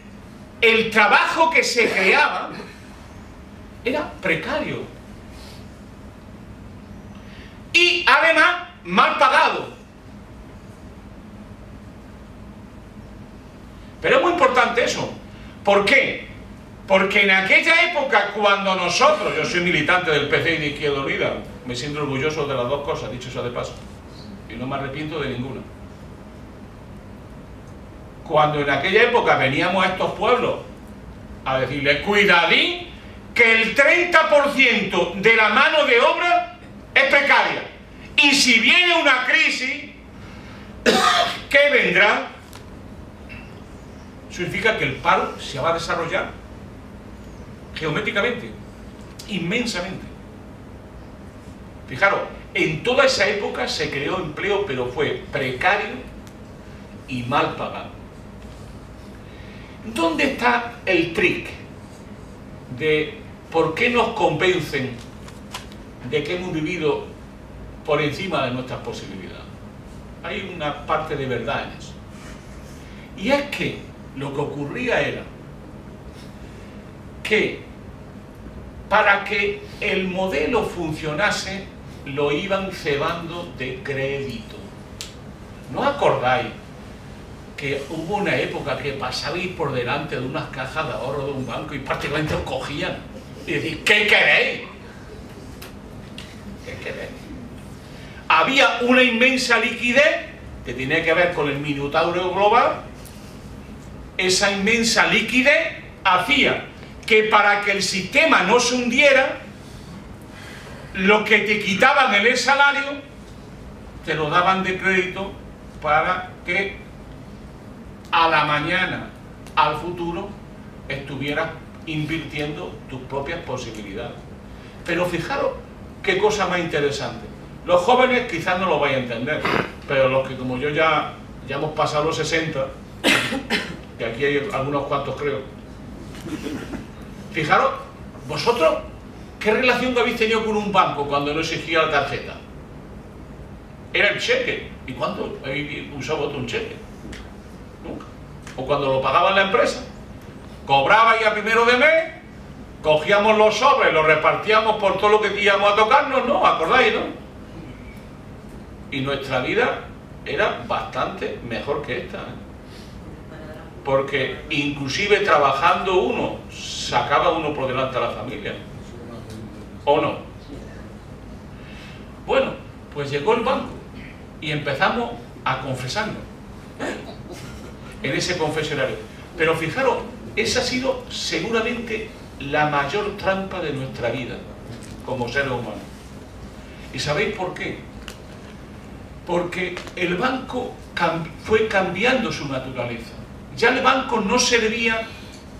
el trabajo que se creaba era precario. Y además, mal pagado. Pero es muy importante eso. ¿Por qué? Porque en aquella época, cuando nosotros, yo soy militante del PC y de Izquierda Unida, me siento orgulloso de las dos cosas, dicho sea de paso, y no me arrepiento de ninguna. Cuando en aquella época veníamos a estos pueblos a decirles, cuidadín, que el 30% de la mano de obra es precaria. Y si viene una crisis, ¿qué vendrá? Significa que el paro se va a desarrollar geométricamente, inmensamente. Fijaros, en toda esa época se creó empleo, pero fue precario y mal pagado. ¿Dónde está el trick de por qué nos convencen de que hemos vivido por encima de nuestras posibilidades? Hay una parte de verdad en eso. Y es que lo que ocurría era que para que el modelo funcionase lo iban cebando de crédito. ¿No acordáis que hubo una época que pasabais por delante de unas cajas de ahorro de un banco y prácticamente os cogían y decís, ¿qué queréis? ¿Qué queréis? Había una inmensa liquidez que tiene que ver con el Minotauro global. Esa inmensa liquidez hacía que para que el sistema no se hundiera, lo que te quitaban en el salario te lo daban de crédito para que a la mañana, al futuro, estuvieras invirtiendo tus propias posibilidades. Pero fijaros qué cosa más interesante. Los jóvenes quizás no lo vayan a entender, pero los que como yo ya hemos pasado los 60, que aquí hay algunos cuantos creo, fijaros, vosotros, ¿qué relación habéis tenido con un banco cuando no exigía la tarjeta? Era el cheque. ¿Y cuándo habéis usado vosotros un cheque? Nunca. O cuando lo pagaba la empresa, cobrabais a primero de mes, cogíamos los sobres, los repartíamos por todo lo que íbamos a tocarnos, ¿no? ¿Acordáis, no? Y nuestra vida era bastante mejor que esta, ¿eh? Porque inclusive trabajando uno, sacaba uno por delante a la familia. ¿O no? Bueno, pues llegó el banco y empezamos a confesarnos en ese confesionario. Pero fijaros, esa ha sido seguramente la mayor trampa de nuestra vida como seres humanos. ¿Y sabéis por qué? Porque el banco fue cambiando su naturaleza. Ya el banco no servía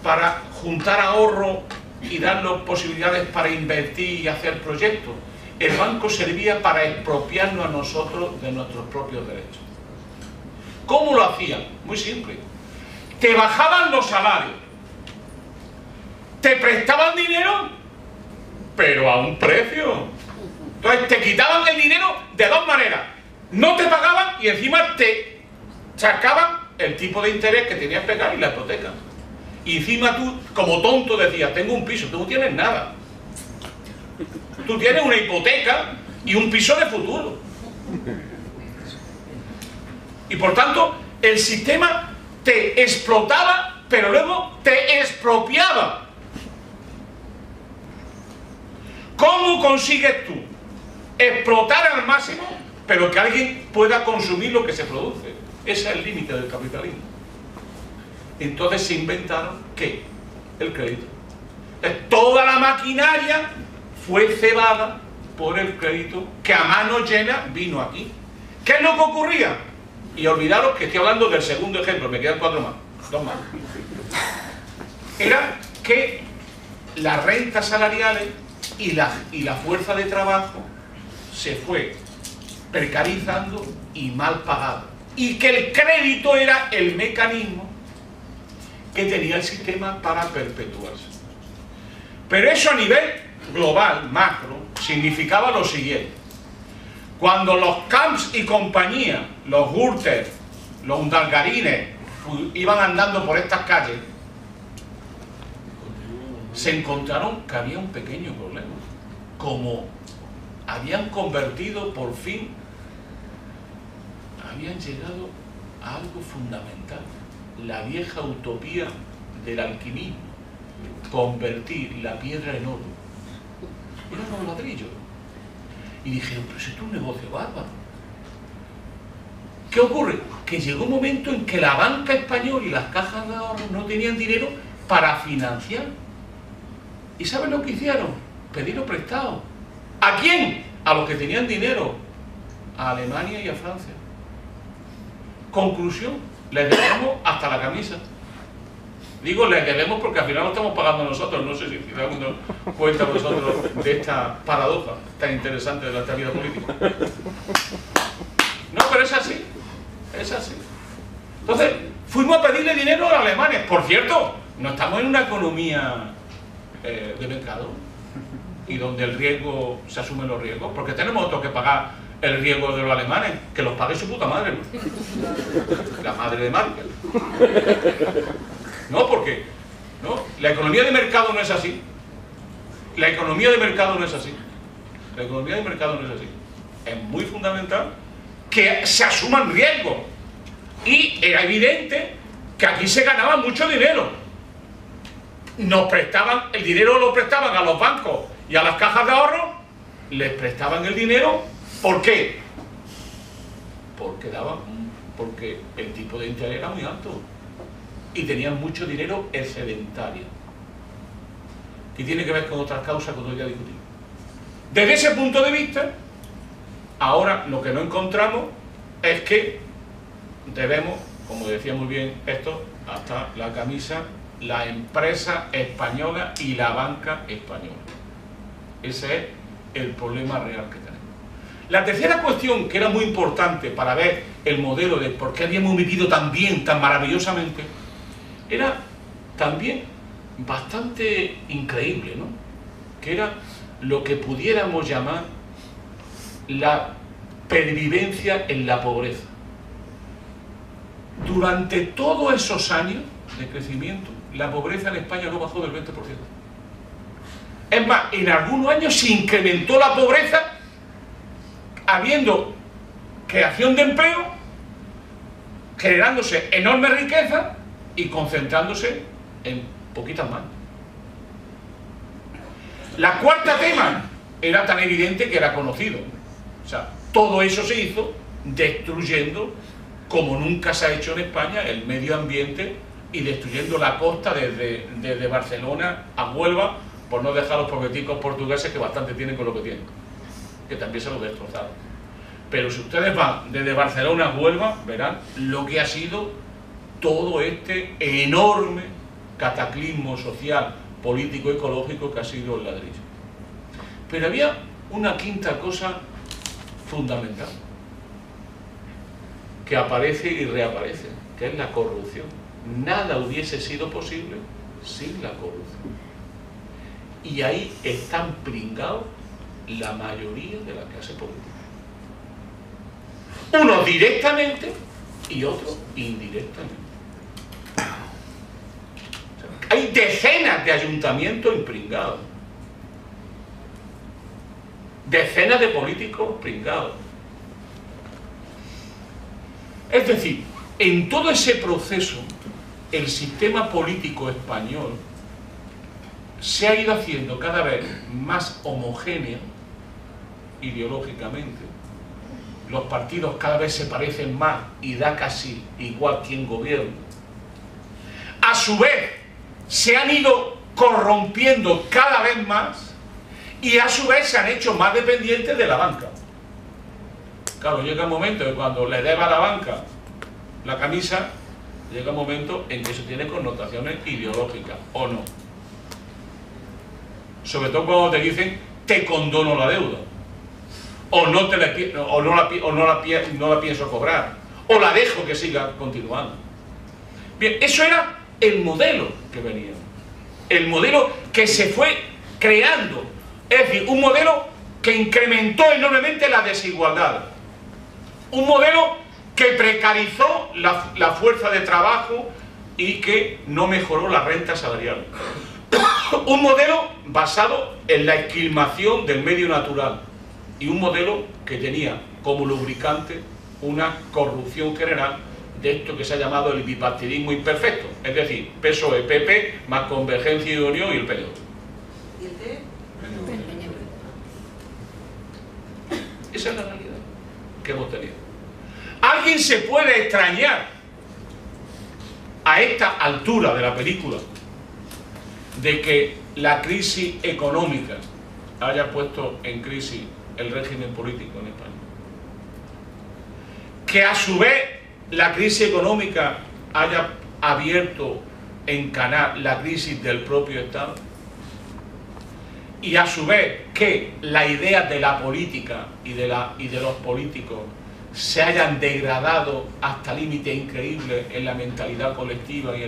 para juntar ahorro y darnos posibilidades para invertir y hacer proyectos. El banco servía para expropiarnos a nosotros de nuestros propios derechos. ¿Cómo lo hacían? Muy simple. Te bajaban los salarios, te prestaban dinero, pero a un precio. Entonces te quitaban el dinero de dos maneras. No te pagaban y encima te sacaban el tipo de interés que tenías que pagar y la hipoteca. Y encima tú, como tonto, decías, tengo un piso. Tú no tienes nada. Tú tienes una hipoteca y un piso de futuro. Y por tanto, El sistema te explotaba, pero luego te expropiaba. ¿Cómo consigues tú explotar al máximo, pero que alguien pueda consumir lo que se produce? Ese es el límite del capitalismo. Entonces se inventaron, ¿qué? El crédito. Toda la maquinaria fue cebada por el crédito que a mano llena vino aquí. ¿Qué es lo que ocurría? Y olvidaros que estoy hablando del segundo ejemplo, me quedan 4 más, 2 más. Era que las rentas salariales y la fuerza de trabajo se fue precarizando y mal pagada. Y que el crédito era el mecanismo que tenía el sistema para perpetuarse. Pero eso a nivel global, macro, significaba lo siguiente. Cuando los Camps y compañía, los Gürtel, los Undalgarines, iban andando por estas calles, se encontraron que había un pequeño problema. Como habían convertido por fin, habían llegado a algo fundamental, la vieja utopía del alquimismo, convertir la piedra en oro. Eran unos ladrillos. Y dijeron, pero si esto es un negocio bárbaro. ¿Qué ocurre? Que llegó un momento en que la banca española y las cajas de ahorro no tenían dinero para financiar. ¿Y saben lo que hicieron? Pedirlo prestado. ¿A quién? A los que tenían dinero. A Alemania y a Francia. Conclusión, les debemos hasta la camisa. Digo les debemos porque al final lo estamos pagando nosotros. No sé si se dan cuenta vosotros de esta paradoja tan interesante de la vida política. No, pero es así. Es así. Entonces, fuimos a pedirle dinero a los alemanes. Por cierto, no estamos en una economía de mercado y donde el riesgo se asumen los riesgos, porque tenemos otros que pagar el riesgo de los alemanes, que los pague su puta madre, ¿no? La madre de Merkel. No, porque ¿no? La economía de mercado no es así. La economía de mercado no es así. La economía de mercado no es así. Es muy fundamental que se asuman riesgos. Y era evidente que aquí se ganaba mucho dinero. Nos prestaban, el dinero lo prestaban a los bancos y a las cajas de ahorro, les prestaban el dinero. ¿Por qué? Porque el tipo de interés era muy alto y tenían mucho dinero excedentario, que tiene que ver con otras causas que ya discutimos. Desde ese punto de vista, ahora lo que no encontramos es que debemos, como decía muy bien esto, hasta la camisa, la empresa española y la banca española. Ese es el problema real que tenemos. La tercera cuestión, que era muy importante para ver el modelo de por qué habíamos vivido tan bien, tan maravillosamente, era también bastante increíble, ¿no? Que era lo que pudiéramos llamar la pervivencia en la pobreza. Durante todos esos años de crecimiento, la pobreza en España no bajó del 20%. Es más, en algunos años se incrementó la pobreza habiendo creación de empleo, generándose enorme riqueza y concentrándose en poquitas manos. La cuarta tema era tan evidente que era conocido. O sea, todo eso se hizo destruyendo, como nunca se ha hecho en España, el medio ambiente y destruyendo la costa desde Barcelona a Huelva, por no dejar a los pobreticos portugueses que bastante tienen con lo que tienen, que también se los destrozaron. Pero si ustedes van desde Barcelona a Huelva, verán lo que ha sido todo este enorme cataclismo social, político, ecológico que ha sido el ladrillo. Pero había una quinta cosa fundamental que aparece y reaparece, que es la corrupción. Nada hubiese sido posible sin la corrupción. Y ahí están pringados la mayoría de la clase política. Unos directamente y otros indirectamente. O sea, hay decenas de ayuntamientos impringados. Decenas de políticos pringados. Es decir, en todo ese proceso, el sistema político español se ha ido haciendo cada vez más homogéneo ideológicamente. Los partidos cada vez se parecen más y da casi igual quién gobierna. A su vez, se han ido corrompiendo cada vez más y a su vez se han hecho más dependientes de la banca. Claro, llega un momento que cuando le deba a la banca la camisa, llega un momento en que eso tiene connotaciones ideológicas, ¿o no? Sobre todo cuando te dicen, te condono la deuda, o no la pienso cobrar, o la dejo que siga continuando. Bien, eso era el modelo que venía, el modelo que se fue creando, es decir, un modelo que incrementó enormemente la desigualdad, un modelo que precarizó la fuerza de trabajo y que no mejoró la renta salarial. Un modelo basado en la esquilmación del medio natural y un modelo que tenía como lubricante una corrupción general de esto que se ha llamado el bipartidismo imperfecto, es decir, PSOE, PP, más Convergencia y Unión y el PNV. ¿Y el qué? Esa es la realidad que hemos tenido. ¿Alguien se puede extrañar a esta altura de la película de que la crisis económica haya puesto en crisis el régimen político en España? Que a su vez la crisis económica haya abierto en canal la crisis del propio Estado, y a su vez que la idea de la política y de los políticos se hayan degradado hasta límites increíbles en la mentalidad colectiva y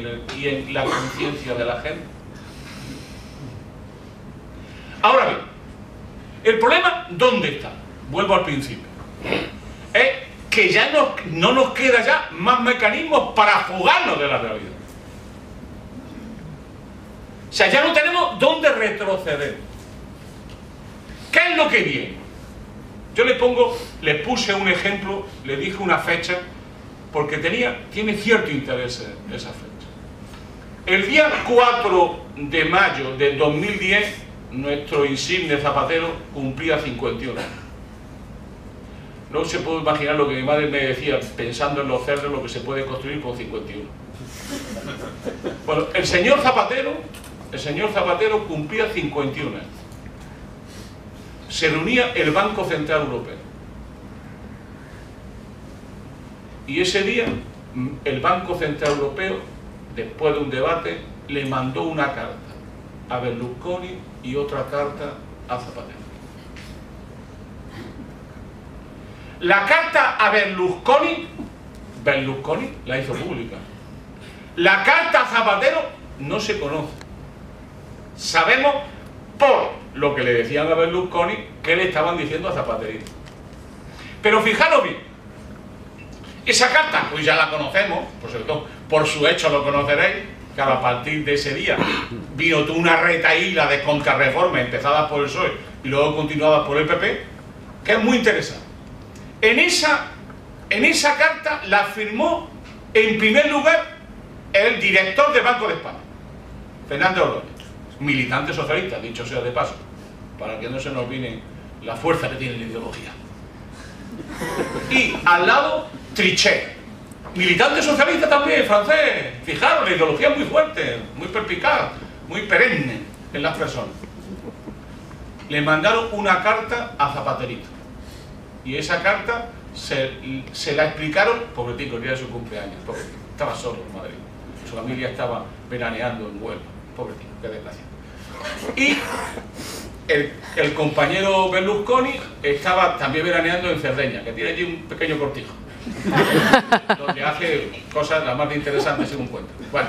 en la conciencia de la gente. Ahora bien, el problema, ¿dónde está? Vuelvo al principio. Es que ya no nos queda ya más mecanismos para fugarnos de la realidad. O sea, ya no tenemos dónde retroceder. ¿Qué es lo que viene? Yo les puse un ejemplo, le dije una fecha, porque tiene cierto interés esa fecha. El día 4 de mayo de 2010, nuestro insigne Zapatero cumplía 51 años. No se puede imaginar lo que mi madre me decía, pensando en los cerdos, lo que se puede construir con 51. Bueno, el señor Zapatero cumplía 51 años. Se reunía el Banco Central Europeo. Y ese día, el Banco Central Europeo, después de un debate, le mandó una carta a Berlusconi y otra carta a Zapatero. La carta a Berlusconi la hizo pública. La carta a Zapatero no se conoce. Sabemos por lo que le decían a Berlusconi que le estaban diciendo a Zapatero. Pero fijaros bien, esa carta, pues ya la conocemos, por cierto, por su hecho lo conoceréis, que a partir de ese día vino toda una retahíla de contrarreformas empezadas por el PSOE y luego continuadas por el PP, que es muy interesante. En esa carta la firmó en primer lugar el director del Banco de España, Fernández Ordóñez, militante socialista, dicho sea de paso, para que no se nos olvide la fuerza que tiene la ideología. Y al lado, Trichet, militante socialista también, francés. Fijaros, la ideología es muy fuerte, muy perspicaz, muy perenne en las personas. Le mandaron una carta a Zapaterito. Y esa carta se la explicaron, pobrecito, el día de su cumpleaños, pobrecito. Estaba solo en Madrid. Su familia estaba veraneando en Huelva. Pobrecito, qué desgracia. Y el compañero Berlusconi estaba también veraneando en Cerdeña, que tiene allí un pequeño cortijo, donde hace cosas las más interesantes según cuenta. Bueno,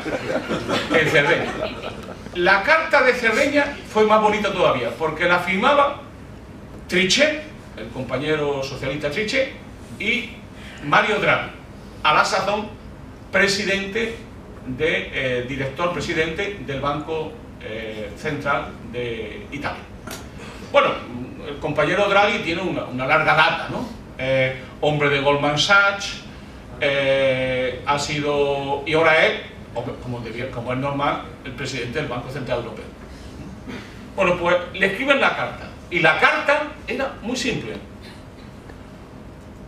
en Cerdeña. La carta de Cerdeña fue más bonita todavía, porque la firmaba Trichet, el compañero socialista Trichet, y Mario Draghi, a la sazón director presidente del Banco Central de Italia. Bueno, el compañero Draghi tiene una larga data, ¿no? Hombre de Goldman Sachs, ha sido, y ahora es, como es normal, el presidente del Banco Central Europeo. Bueno, pues le escriben la carta, y la carta era muy simple: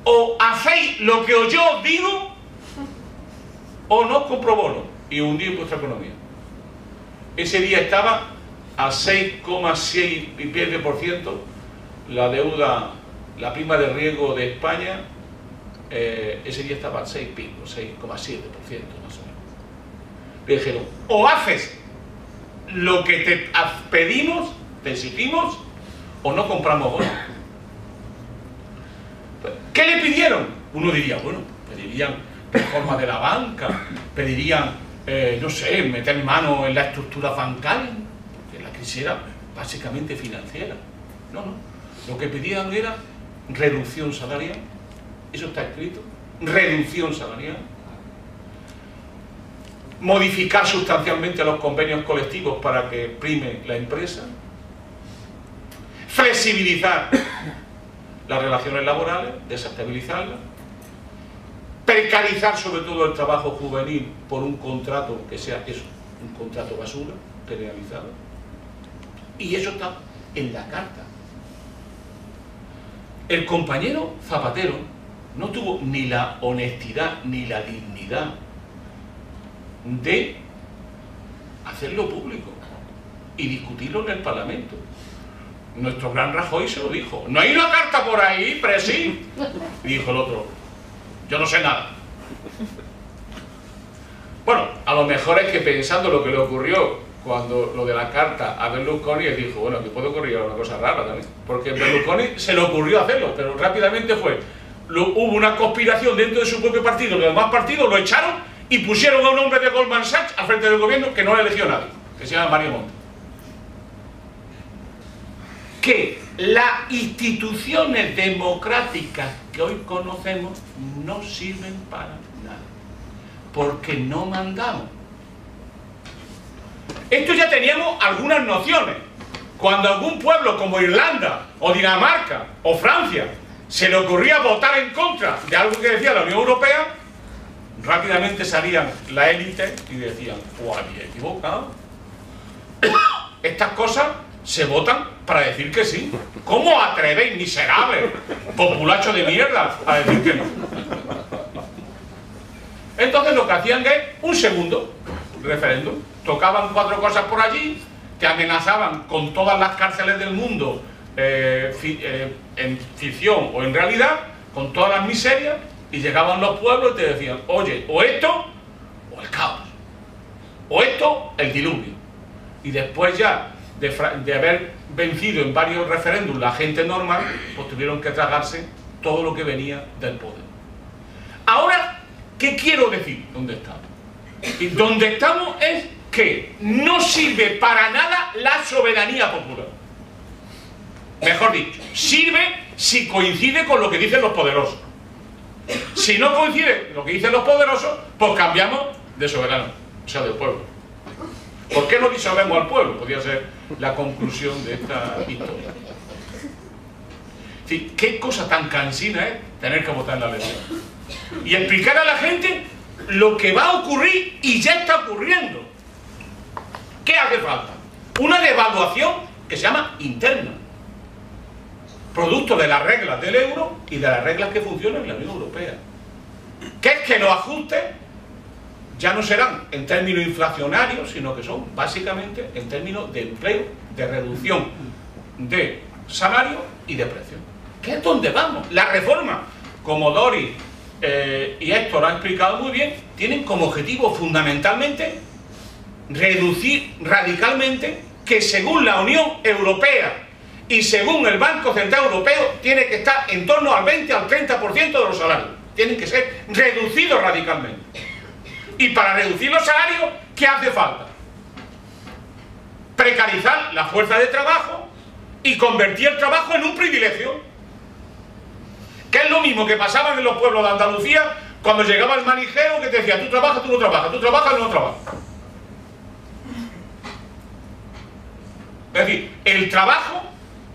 o hacéis lo que yo os digo, o no os compro bonos y hundís vuestra economía. Ese día estaba a 6,6 y pierde por ciento la deuda, la prima de riesgo de España. Ese día estaba al 6 pico, 6,7% más o menos. Le dijeron: o haces lo que te pedimos, te exigimos, o no compramos bonos. ¿Qué le pidieron? Uno diría, bueno, pedirían reforma de la banca, pedirían, no sé, meter mano en la estructura bancaria, que la crisis era básicamente financiera. No, no. Lo que pedían era reducción salarial. Eso está escrito. Reducción salarial. Modificar sustancialmente los convenios colectivos para que prime la empresa. Flexibilizar las relaciones laborales, desestabilizarlas. Precarizar sobre todo el trabajo juvenil por un contrato que sea eso, un contrato basura, penalizado. Y eso está en la carta. El compañero Zapatero no tuvo ni la honestidad ni la dignidad de hacerlo público y discutirlo en el Parlamento. Nuestro gran Rajoy se lo dijo: ¿no hay una carta por ahí, presi? Y dijo el otro: yo no sé nada. Bueno, a lo mejor es que pensando lo que le ocurrió cuando lo de la carta a Berlusconi, él dijo, bueno, que puede ocurrir una cosa rara también, porque Berlusconi se le ocurrió hacerlo, pero rápidamente hubo una conspiración dentro de su propio partido, los demás partidos lo echaron y pusieron a un hombre de Goldman Sachs al frente del gobierno que no le eligió nadie, que se llama Mario Monti. Que las instituciones democráticas que hoy conocemos no sirven para nada, porque no mandamos. Esto ya teníamos algunas nociones. Cuando a algún pueblo como Irlanda, o Dinamarca, o Francia, se le ocurría votar en contra de algo que decía la Unión Europea, rápidamente salían la élite y decían, ¡oh, había equivocado! Estas cosas se votan para decir que sí. ¿Cómo atrevéis, miserables, populacho de mierda, a decir que no? Entonces lo que hacían es un segundo referéndum. Tocaban 4 cosas por allí, te amenazaban con todas las cárceles del mundo, en ficción o en realidad, con todas las miserias, y llegaban los pueblos y te decían, oye, o esto, o el caos, o esto, el diluvio. Y después ya de haber vencido en varios referéndums la gente normal, pues tuvieron que tragarse todo lo que venía del poder. Ahora, ¿qué quiero decir? ¿Dónde estamos? Y donde estamos es que no sirve para nada la soberanía popular. Mejor dicho, sirve si coincide con lo que dicen los poderosos. Si no coincide con lo que dicen los poderosos, pues cambiamos de soberano, o sea, del pueblo. ¿Por qué no disolvemos al pueblo? Podría ser la conclusión de esta historia. Es decir, qué cosa tan cansina es tener que votar en la elección. Y explicar a la gente lo que va a ocurrir y ya está ocurriendo. ¿Qué hace falta? Una devaluación que se llama interna, producto de las reglas del euro y de las reglas que funcionan en la Unión Europea. Que es que los ajustes ya no serán en términos inflacionarios, sino que son básicamente en términos de empleo, de reducción de salario y de precio. ¿Qué es donde vamos? La reforma, como Doris y Héctor han explicado muy bien, tienen como objetivo fundamentalmente reducir radicalmente, que según la Unión Europea y según el Banco Central Europeo tiene que estar en torno al 20 al 30% de los salarios. Tienen que ser reducidos radicalmente. Y para reducir los salarios, ¿qué hace falta? Precarizar la fuerza de trabajo y convertir el trabajo en un privilegio. Que es lo mismo que pasaba en los pueblos de Andalucía cuando llegaba el manijero que te decía, tú trabajas, tú no trabajas, tú trabajas, no trabajas. Es decir, el trabajo,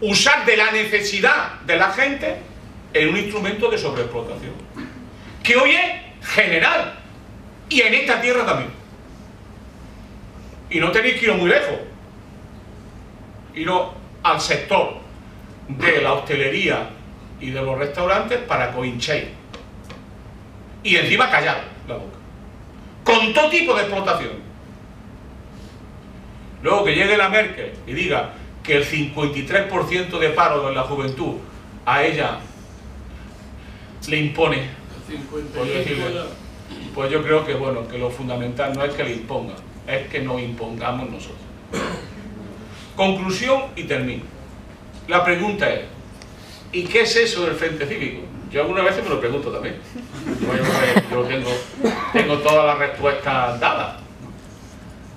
usar de la necesidad de la gente en un instrumento de sobreexplotación. Que hoy es general, y en esta tierra también. Y no tenéis que ir muy lejos, iros al sector de la hostelería y de los restaurantes para que os hinchéis. Y encima callar la boca, con todo tipo de explotación. Luego que llegue la Merkel y diga que el 53% de paro en la juventud a ella le impone, pues yo creo que bueno, que lo fundamental no es que le imponga, es que nos impongamos nosotros. Conclusión y termino. La pregunta es, ¿y qué es eso del Frente Cívico? Yo algunas veces me lo pregunto también. Yo tengo todas las respuestas dadas.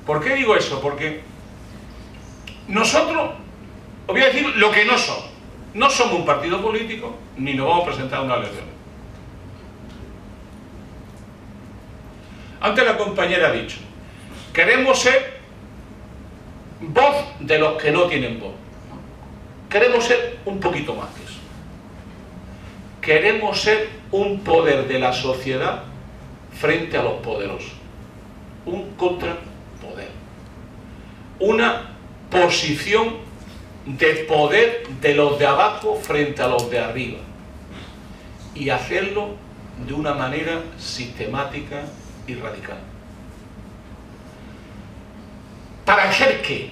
¿Por qué digo eso? Porque nosotros, os voy a decir lo que no somos. No somos un partido político, ni nos vamos a presentar a una elección. Antes la compañera ha dicho, queremos ser voz de los que no tienen voz. Queremos ser un poquito más que eso. Queremos ser un poder de la sociedad frente a los poderosos. Un contrapoder. Una posición de poder de los de abajo frente a los de arriba. Y hacerlo de una manera sistemática y radical. ¿Para hacer qué?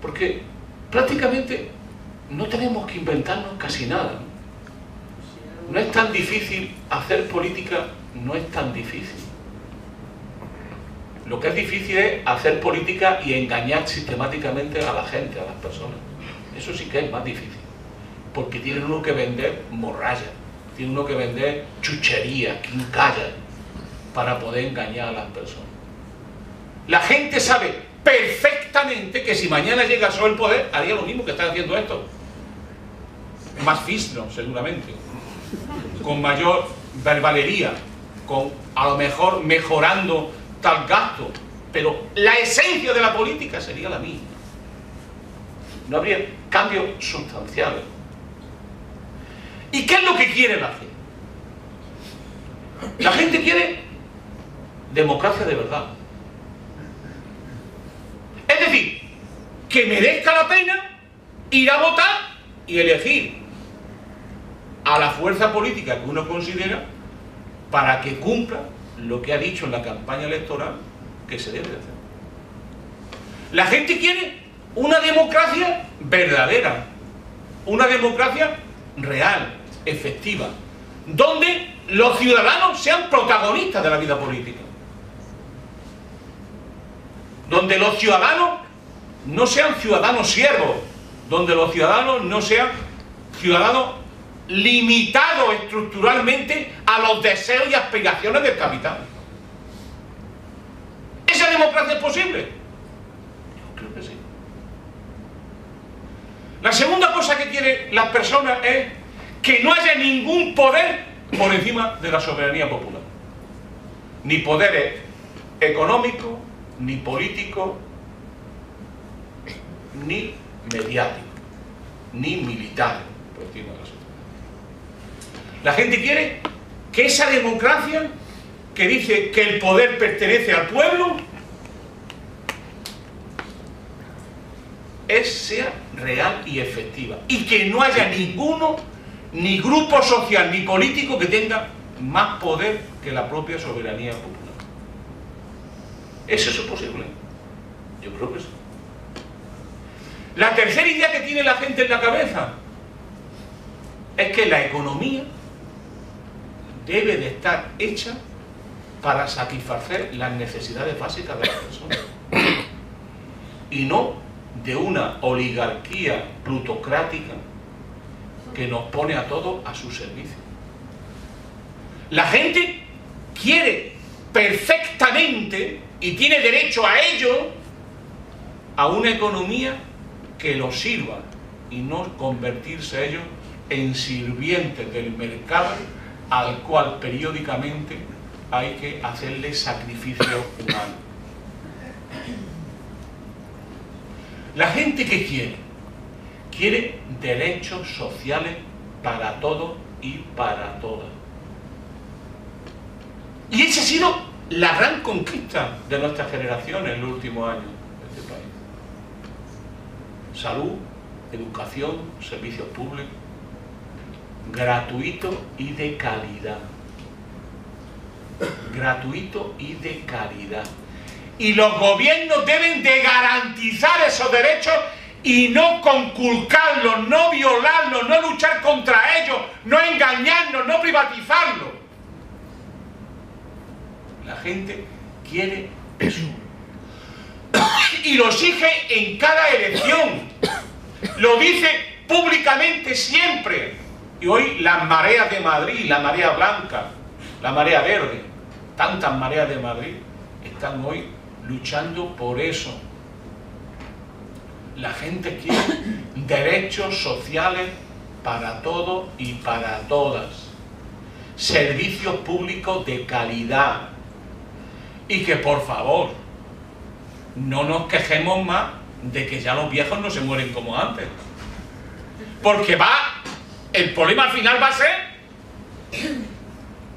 Porque prácticamente no tenemos que inventarnos casi nada. No es tan difícil hacer política, no es tan difícil. Lo que es difícil es hacer política y engañar sistemáticamente a la gente, a las personas. Eso sí que es más difícil. Porque tiene uno que vender morralla, tiene uno que vender chuchería, quincalla, para poder engañar a las personas. La gente sabe perfectamente que si mañana llega a el poder, haría lo mismo que están haciendo esto. Más fisno, seguramente. Con mayor verbalería, con a lo mejor mejorando tal gasto, pero la esencia de la política sería la misma. No habría cambios sustanciales. ¿Y qué es lo que quiere la gente? La gente quiere democracia de verdad. Es decir, que merezca la pena ir a votar y elegir a la fuerza política que uno considera para que cumpla lo que ha dicho en la campaña electoral que se debe de hacer. La gente quiere una democracia verdadera, una democracia real, efectiva, donde los ciudadanos sean protagonistas de la vida política, donde los ciudadanos no sean ciudadanos siervos, donde los ciudadanos no sean ciudadanos limitados estructuralmente a los deseos y aspiraciones del capital. ¿Esa democracia es posible? Yo creo que sí. La segunda cosa que quieren las personas es que no haya ningún poder por encima de la soberanía popular. Ni poderes económicos, ni políticos, ni mediáticos, ni militares por encima de la sociedad. La gente quiere que esa democracia que dice que el poder pertenece al pueblo sea real y efectiva, y que no haya ninguno, ni grupo social ni político que tenga más poder que la propia soberanía popular. ¿Es eso posible? Yo creo que sí. La tercera idea que tiene la gente en la cabeza es que la economía debe de estar hecha para satisfacer las necesidades básicas de las personas y no de una oligarquía plutocrática que nos pone a todos a su servicio. La gente quiere perfectamente, y tiene derecho a ello, a una economía que los sirva y no convertirse ellos en sirvientes del mercado al cual periódicamente hay que hacerle sacrificio humano. La gente que quiere derechos sociales para todos y para todas. Y esa ha sido la gran conquista de nuestra generación en los últimos años de este país. Salud, educación, servicios públicos, gratuito y de calidad. Gratuito y de calidad. Y los gobiernos deben de garantizar esos derechos y no conculcarlos, no violarlos, no luchar contra ellos, no engañarnos, no privatizarlos. La gente quiere eso. Y lo exige en cada elección. Lo dice públicamente siempre. Y hoy las mareas de Madrid, la marea blanca, la marea verde, tantas mareas de Madrid, están hoy luchando por eso. La gente quiere derechos sociales para todos y para todas. Servicios públicos de calidad. Y que por favor, no nos quejemos más de que ya los viejos no se mueren como antes. Porque el problema al final va a ser...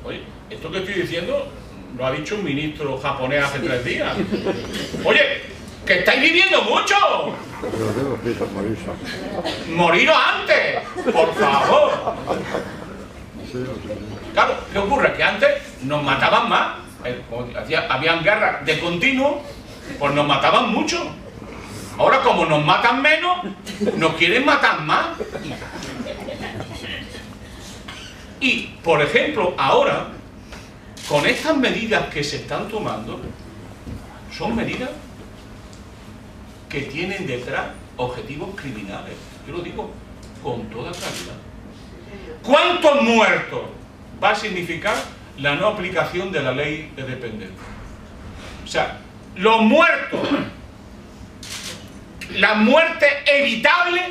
Oye, esto que estoy diciendo lo ha dicho un ministro japonés hace 3 días. Oye, que estáis viviendo mucho. Moriros antes, por favor. Claro, ¿qué ocurre? Que antes nos mataban más. Habían guerras de continuo, pues nos mataban mucho. Ahora, como nos matan menos, nos quieren matar más. Y, por ejemplo, ahora, con estas medidas que se están tomando, son medidas que tienen detrás objetivos criminales. Yo lo digo con toda claridad. ¿Cuántos muertos va a significar la no aplicación de la ley de dependencia? O sea, los muertos, la muerte evitable,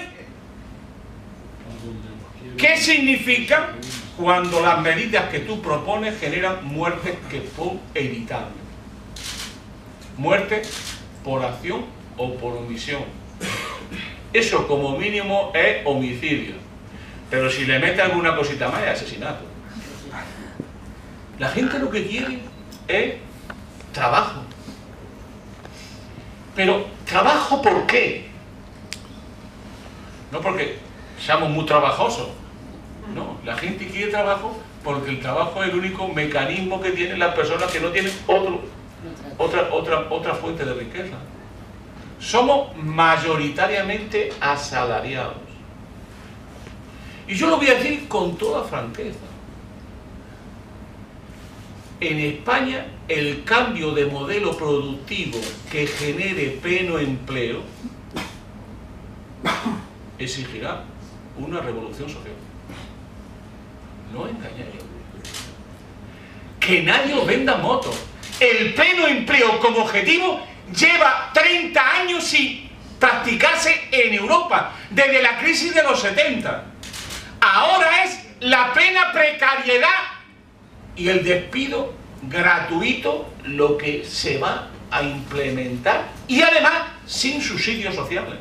¿qué significa cuando las medidas que tú propones generan muertes que son evitables? Muerte por acción o por omisión. Eso como mínimo es homicidio. Pero si le mete alguna cosita más es asesinato. La gente lo que quiere es trabajo. Pero, ¿trabajo por qué? No porque seamos muy trabajosos. No, la gente quiere trabajo porque el trabajo es el único mecanismo que tienen las personas que no tienen otra fuente de riqueza. Somos mayoritariamente asalariados. Y yo lo voy a decir con toda franqueza. En España, el cambio de modelo productivo que genere pleno empleo exigirá una revolución social. No engañéis. Que nadie os venda motos. El pleno empleo como objetivo lleva 30 años sin practicarse en Europa, desde la crisis de los 70. Ahora es la plena precariedad y el despido gratuito lo que se va a implementar, y además sin subsidios sociales.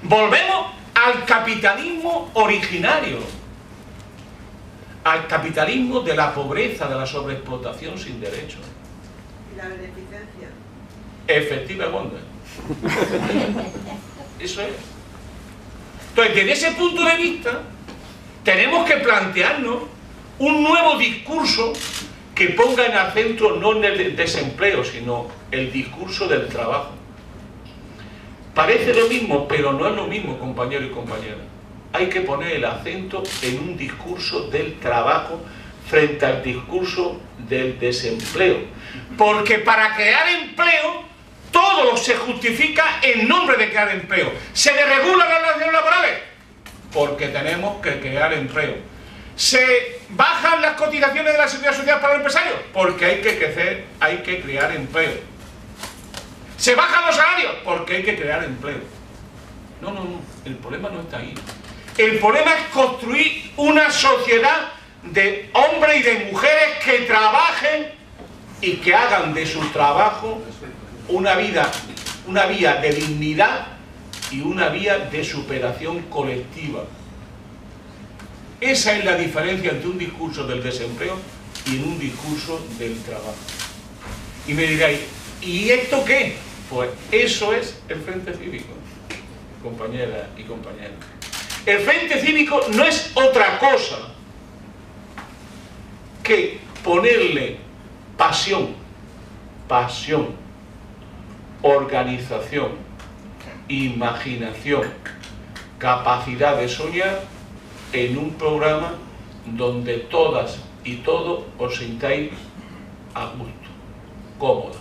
Volvemos al capitalismo originario, al capitalismo de la pobreza, de la sobreexplotación sin derechos. ¿Y la beneficencia? Efectivamente. Eso es. Entonces, desde ese punto de vista, tenemos que plantearnos un nuevo discurso que ponga en el centro no en el desempleo, sino el discurso del trabajo. Parece lo mismo, pero no es lo mismo, compañeros y compañeras. Hay que poner el acento en un discurso del trabajo frente al discurso del desempleo. Porque para crear empleo, todo se justifica en nombre de crear empleo. ¿Se desregulan las relaciones laborales? Porque tenemos que crear empleo. ¿Se bajan las cotizaciones de la seguridad social para los empresarios? Porque hay que crecer, hay que crear empleo. ¿Se bajan los salarios? Porque hay que crear empleo. No, el problema no está ahí. El problema es construir una sociedad de hombres y de mujeres que trabajen y que hagan de su trabajo una vía de dignidad y una vía de superación colectiva. Esa es la diferencia entre un discurso del desempleo y en un discurso del trabajo. Y me diréis, ¿y esto qué? Pues eso es el Frente Cívico, compañeras y compañeros. El Frente Cívico no es otra cosa que ponerle pasión, organización, imaginación, capacidad de soñar en un programa donde todas y todos os sintáis a gusto, cómodos,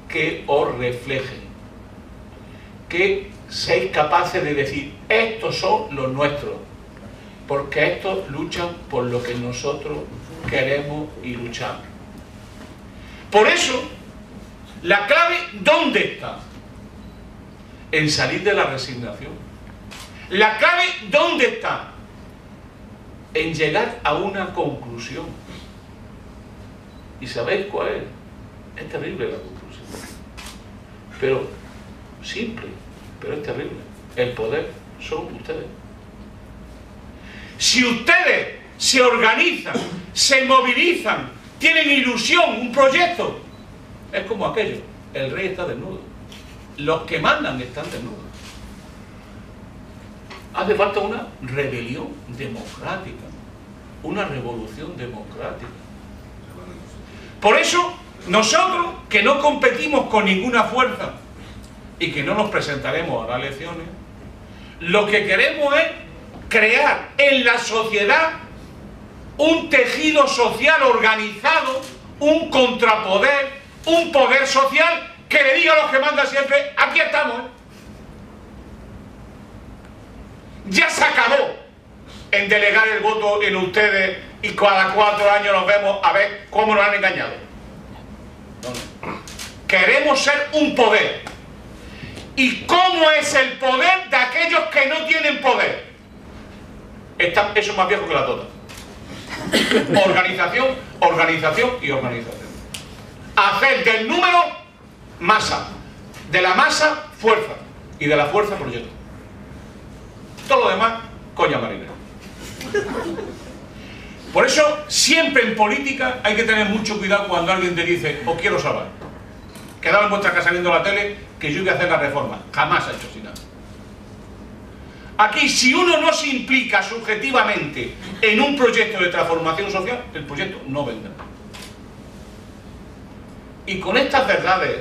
que os reflejen, que seáis capaces de decir, estos son los nuestros, porque estos luchan por lo que nosotros queremos y luchamos. Por eso, la clave, ¿dónde está? En salir de la resignación. La clave, ¿dónde está? En llegar a una conclusión. ¿Y sabéis cuál es? Es terrible la conclusión. Pero, simple, pero es terrible. El poder son ustedes. Si ustedes se organizan, se movilizan, tienen ilusión, un proyecto, es como aquello, el rey está desnudo. Los que mandan están desnudos. Hace falta una rebelión democrática, una revolución democrática. Por eso, nosotros, que no competimos con ninguna fuerza y que no nos presentaremos a las elecciones, lo que queremos es crear en la sociedad un tejido social organizado, un contrapoder, un poder social que le diga a los que mandan siempre, aquí estamos. Ya se acabó en delegar el voto en ustedes y cada 4 años nos vemos a ver cómo nos han engañado. No. Queremos ser un poder. ¿Y cómo es el poder de aquellos que no tienen poder? Eso es más viejo que la tota. Organización, organización y organización. Hacer del número masa, de la masa fuerza y de la fuerza proyecto. Todo lo demás, coña marina. Por eso, siempre en política hay que tener mucho cuidado cuando alguien te dice, os quiero salvar. Quedad en vuestra casa viendo la tele que yo voy a hacer la reforma. Jamás ha hecho así nada. Aquí, si uno no se implica subjetivamente en un proyecto de transformación social, el proyecto no vendrá. Y con estas verdades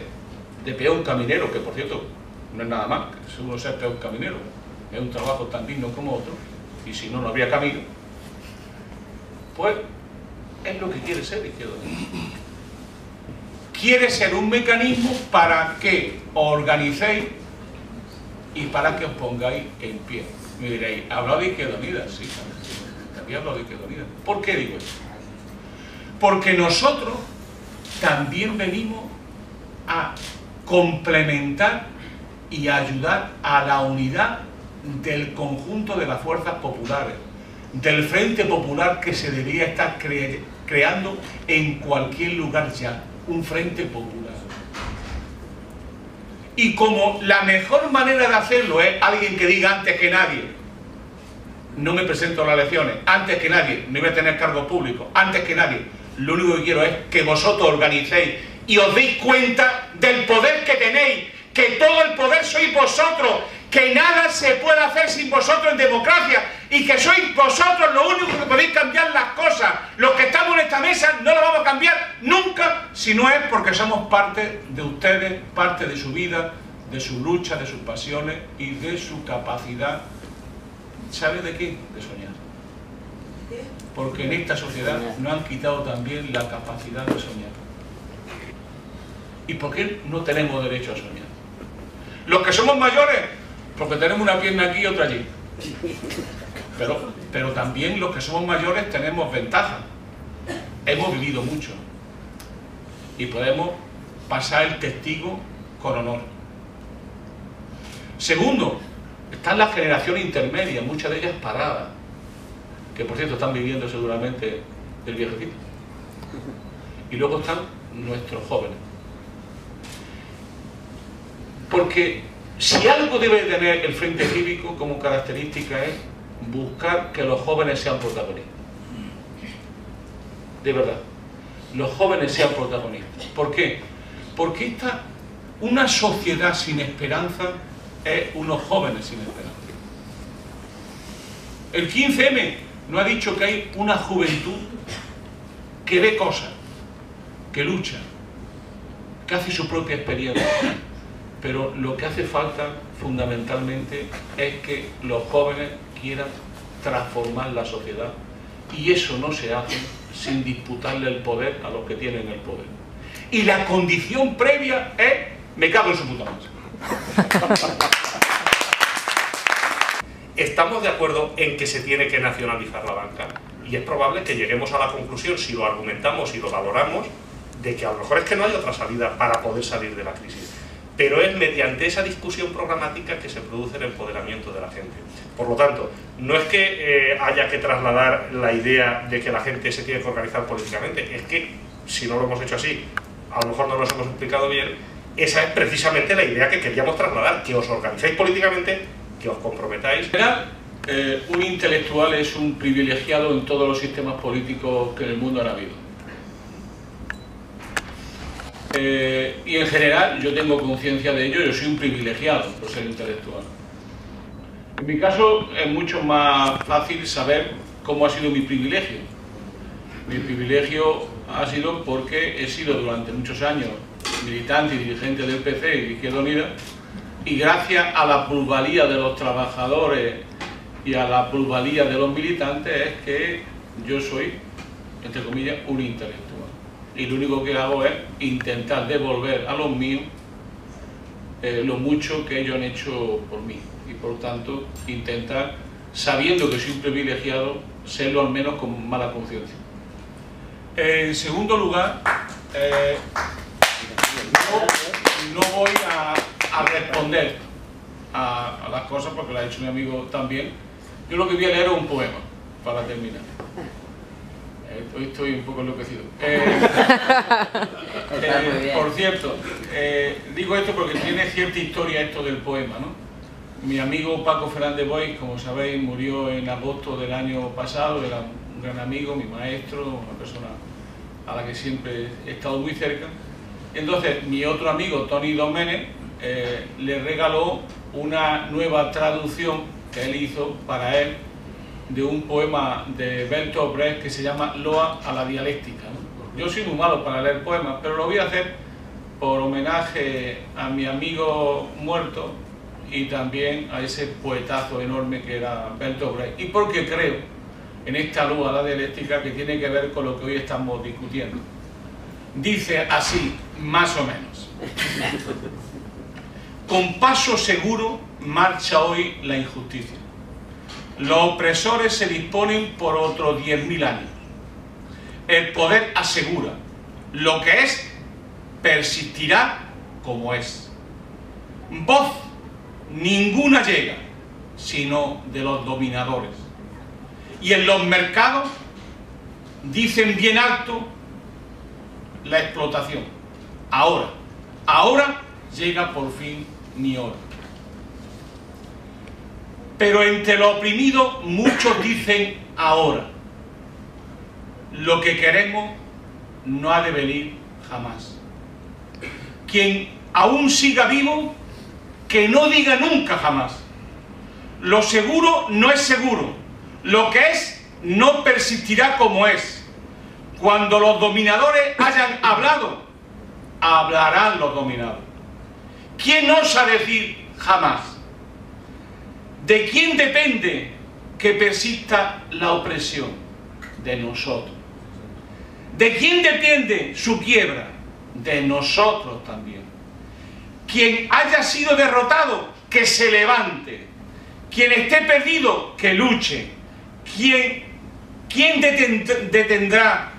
de peón caminero, que por cierto no es nada más, que seguro ser peón caminero, es un trabajo tan digno como otro, y si no, no habría camino, pues es lo que quiere ser Izquierda Unida. Quiere ser un mecanismo para que os organicéis y para que os pongáis en pie. Me diréis, ¿ha hablado de Izquierda Unida? Sí, había hablado de Izquierda Unida. ¿Por qué digo esto? Porque nosotros también venimos a complementar y ayudar a la unidad del conjunto de las fuerzas populares, del Frente Popular que se debería estar creando en cualquier lugar ya, un Frente Popular. Y como la mejor manera de hacerlo es alguien que diga antes que nadie, no me presento a las elecciones, antes que nadie, no voy a tener cargos públicos, antes que nadie, lo único que quiero es que vosotros organicéis y os deis cuenta del poder que tenéis, que todo el poder sois vosotros, que nada se puede hacer sin vosotros en democracia y que sois vosotros los únicos que podéis cambiar las cosas. Los que estamos en esta mesa no la vamos a cambiar nunca si no es porque somos parte de ustedes, parte de su vida, de su lucha, de sus pasiones y de su capacidad. ¿Sabe de qué? De soñar. Porque en esta sociedad nos han quitado también la capacidad de soñar. ¿Y por qué no tenemos derecho a soñar? Los que somos mayores, porque tenemos una pierna aquí y otra allí. Pero también los que somos mayores tenemos ventajas. Hemos vivido mucho. Y podemos pasar el testigo con honor. Segundo, están las generaciones intermedias, muchas de ellas paradas, que por cierto están viviendo seguramente el viejecito. Y luego están nuestros jóvenes. Porque si algo debe tener el Frente Cívico como característica es buscar que los jóvenes sean protagonistas. De verdad. los jóvenes sean protagonistas. ¿Por qué? Porque una sociedad sin esperanza es unos jóvenes sin esperanza. El 15M nos ha dicho que hay una juventud que ve cosas, que lucha, que hace su propia experiencia. Pero lo que hace falta fundamentalmente es que los jóvenes quieran transformar la sociedad, y eso no se hace sin disputarle el poder a los que tienen el poder. Y la condición previa es: me cago en su puta madre. Estamos de acuerdo en que se tiene que nacionalizar la banca, y es probable que lleguemos a la conclusión, si lo argumentamos y lo valoramos, de que a lo mejor es que no hay otra salida para poder salir de la crisis. Pero es mediante esa discusión programática que se produce el empoderamiento de la gente. Por lo tanto, no es que haya que trasladar la idea de que la gente se tiene que organizar políticamente, es que, si no lo hemos hecho así, a lo mejor no nos hemos explicado bien, esa es precisamente la idea que queríamos trasladar, que os organizáis políticamente, que os comprometáis. En general, un intelectual es un privilegiado en todos los sistemas políticos que en el mundo han habido. Y en general yo tengo conciencia de ello, yo soy un privilegiado por ser intelectual. En mi caso es mucho más fácil saber cómo ha sido mi privilegio. Mi privilegio ha sido porque he sido durante muchos años militante y dirigente del PC y de Izquierda Unida, y gracias a la plusvalía de los trabajadores y a la plusvalía de los militantes es que yo soy, entre comillas, un intelectual. Y lo único que hago es intentar devolver a los míos lo mucho que ellos han hecho por mí. Y por tanto, intentar, sabiendo que soy un privilegiado, serlo al menos con mala conciencia. En segundo lugar, no voy a responder a las cosas porque lo ha dicho mi amigo también. Yo lo que voy a leer es un poema para terminar. Hoy estoy un poco enloquecido. Por cierto, digo esto porque tiene cierta historia esto del poema, ¿no? Mi amigo Paco Fernández Boix, como sabéis, murió en agosto del año pasado. Era un gran amigo, mi maestro, una persona a la que siempre he estado muy cerca. Entonces, mi otro amigo, Toni Domènech, le regaló una nueva traducción que él hizo para él de un poema de Bertolt Brecht que se llama Loa a la dialéctica, ¿no? Yo soy muy malo para leer poemas, pero lo voy a hacer por homenaje a mi amigo muerto y también a ese poetazo enorme que era Bertolt Brecht, y porque creo en esta Loa a la dialéctica que tiene que ver con lo que hoy estamos discutiendo. Dice así, más o menos: con paso seguro marcha hoy la injusticia. Los opresores se disponen por otros 10.000 años. El poder asegura: lo que es, persistirá como es. Voz ninguna llega, sino de los dominadores. Y en los mercados dicen bien alto la explotación. Ahora llega por fin mi hora. Pero entre los oprimidos muchos dicen ahora: lo que queremos no ha de venir jamás. Quien aún siga vivo, que no diga nunca jamás. Lo seguro no es seguro. Lo que es no persistirá como es. Cuando los dominadores hayan hablado, hablarán los dominados. ¿Quién osa decir jamás? ¿De quién depende que persista la opresión? De nosotros. ¿De quién depende su quiebra? De nosotros también. Quien haya sido derrotado, que se levante. Quien esté perdido, que luche. ¿Quién detendrá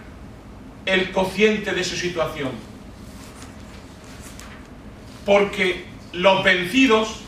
el cociente de su situación? Porque los vencidos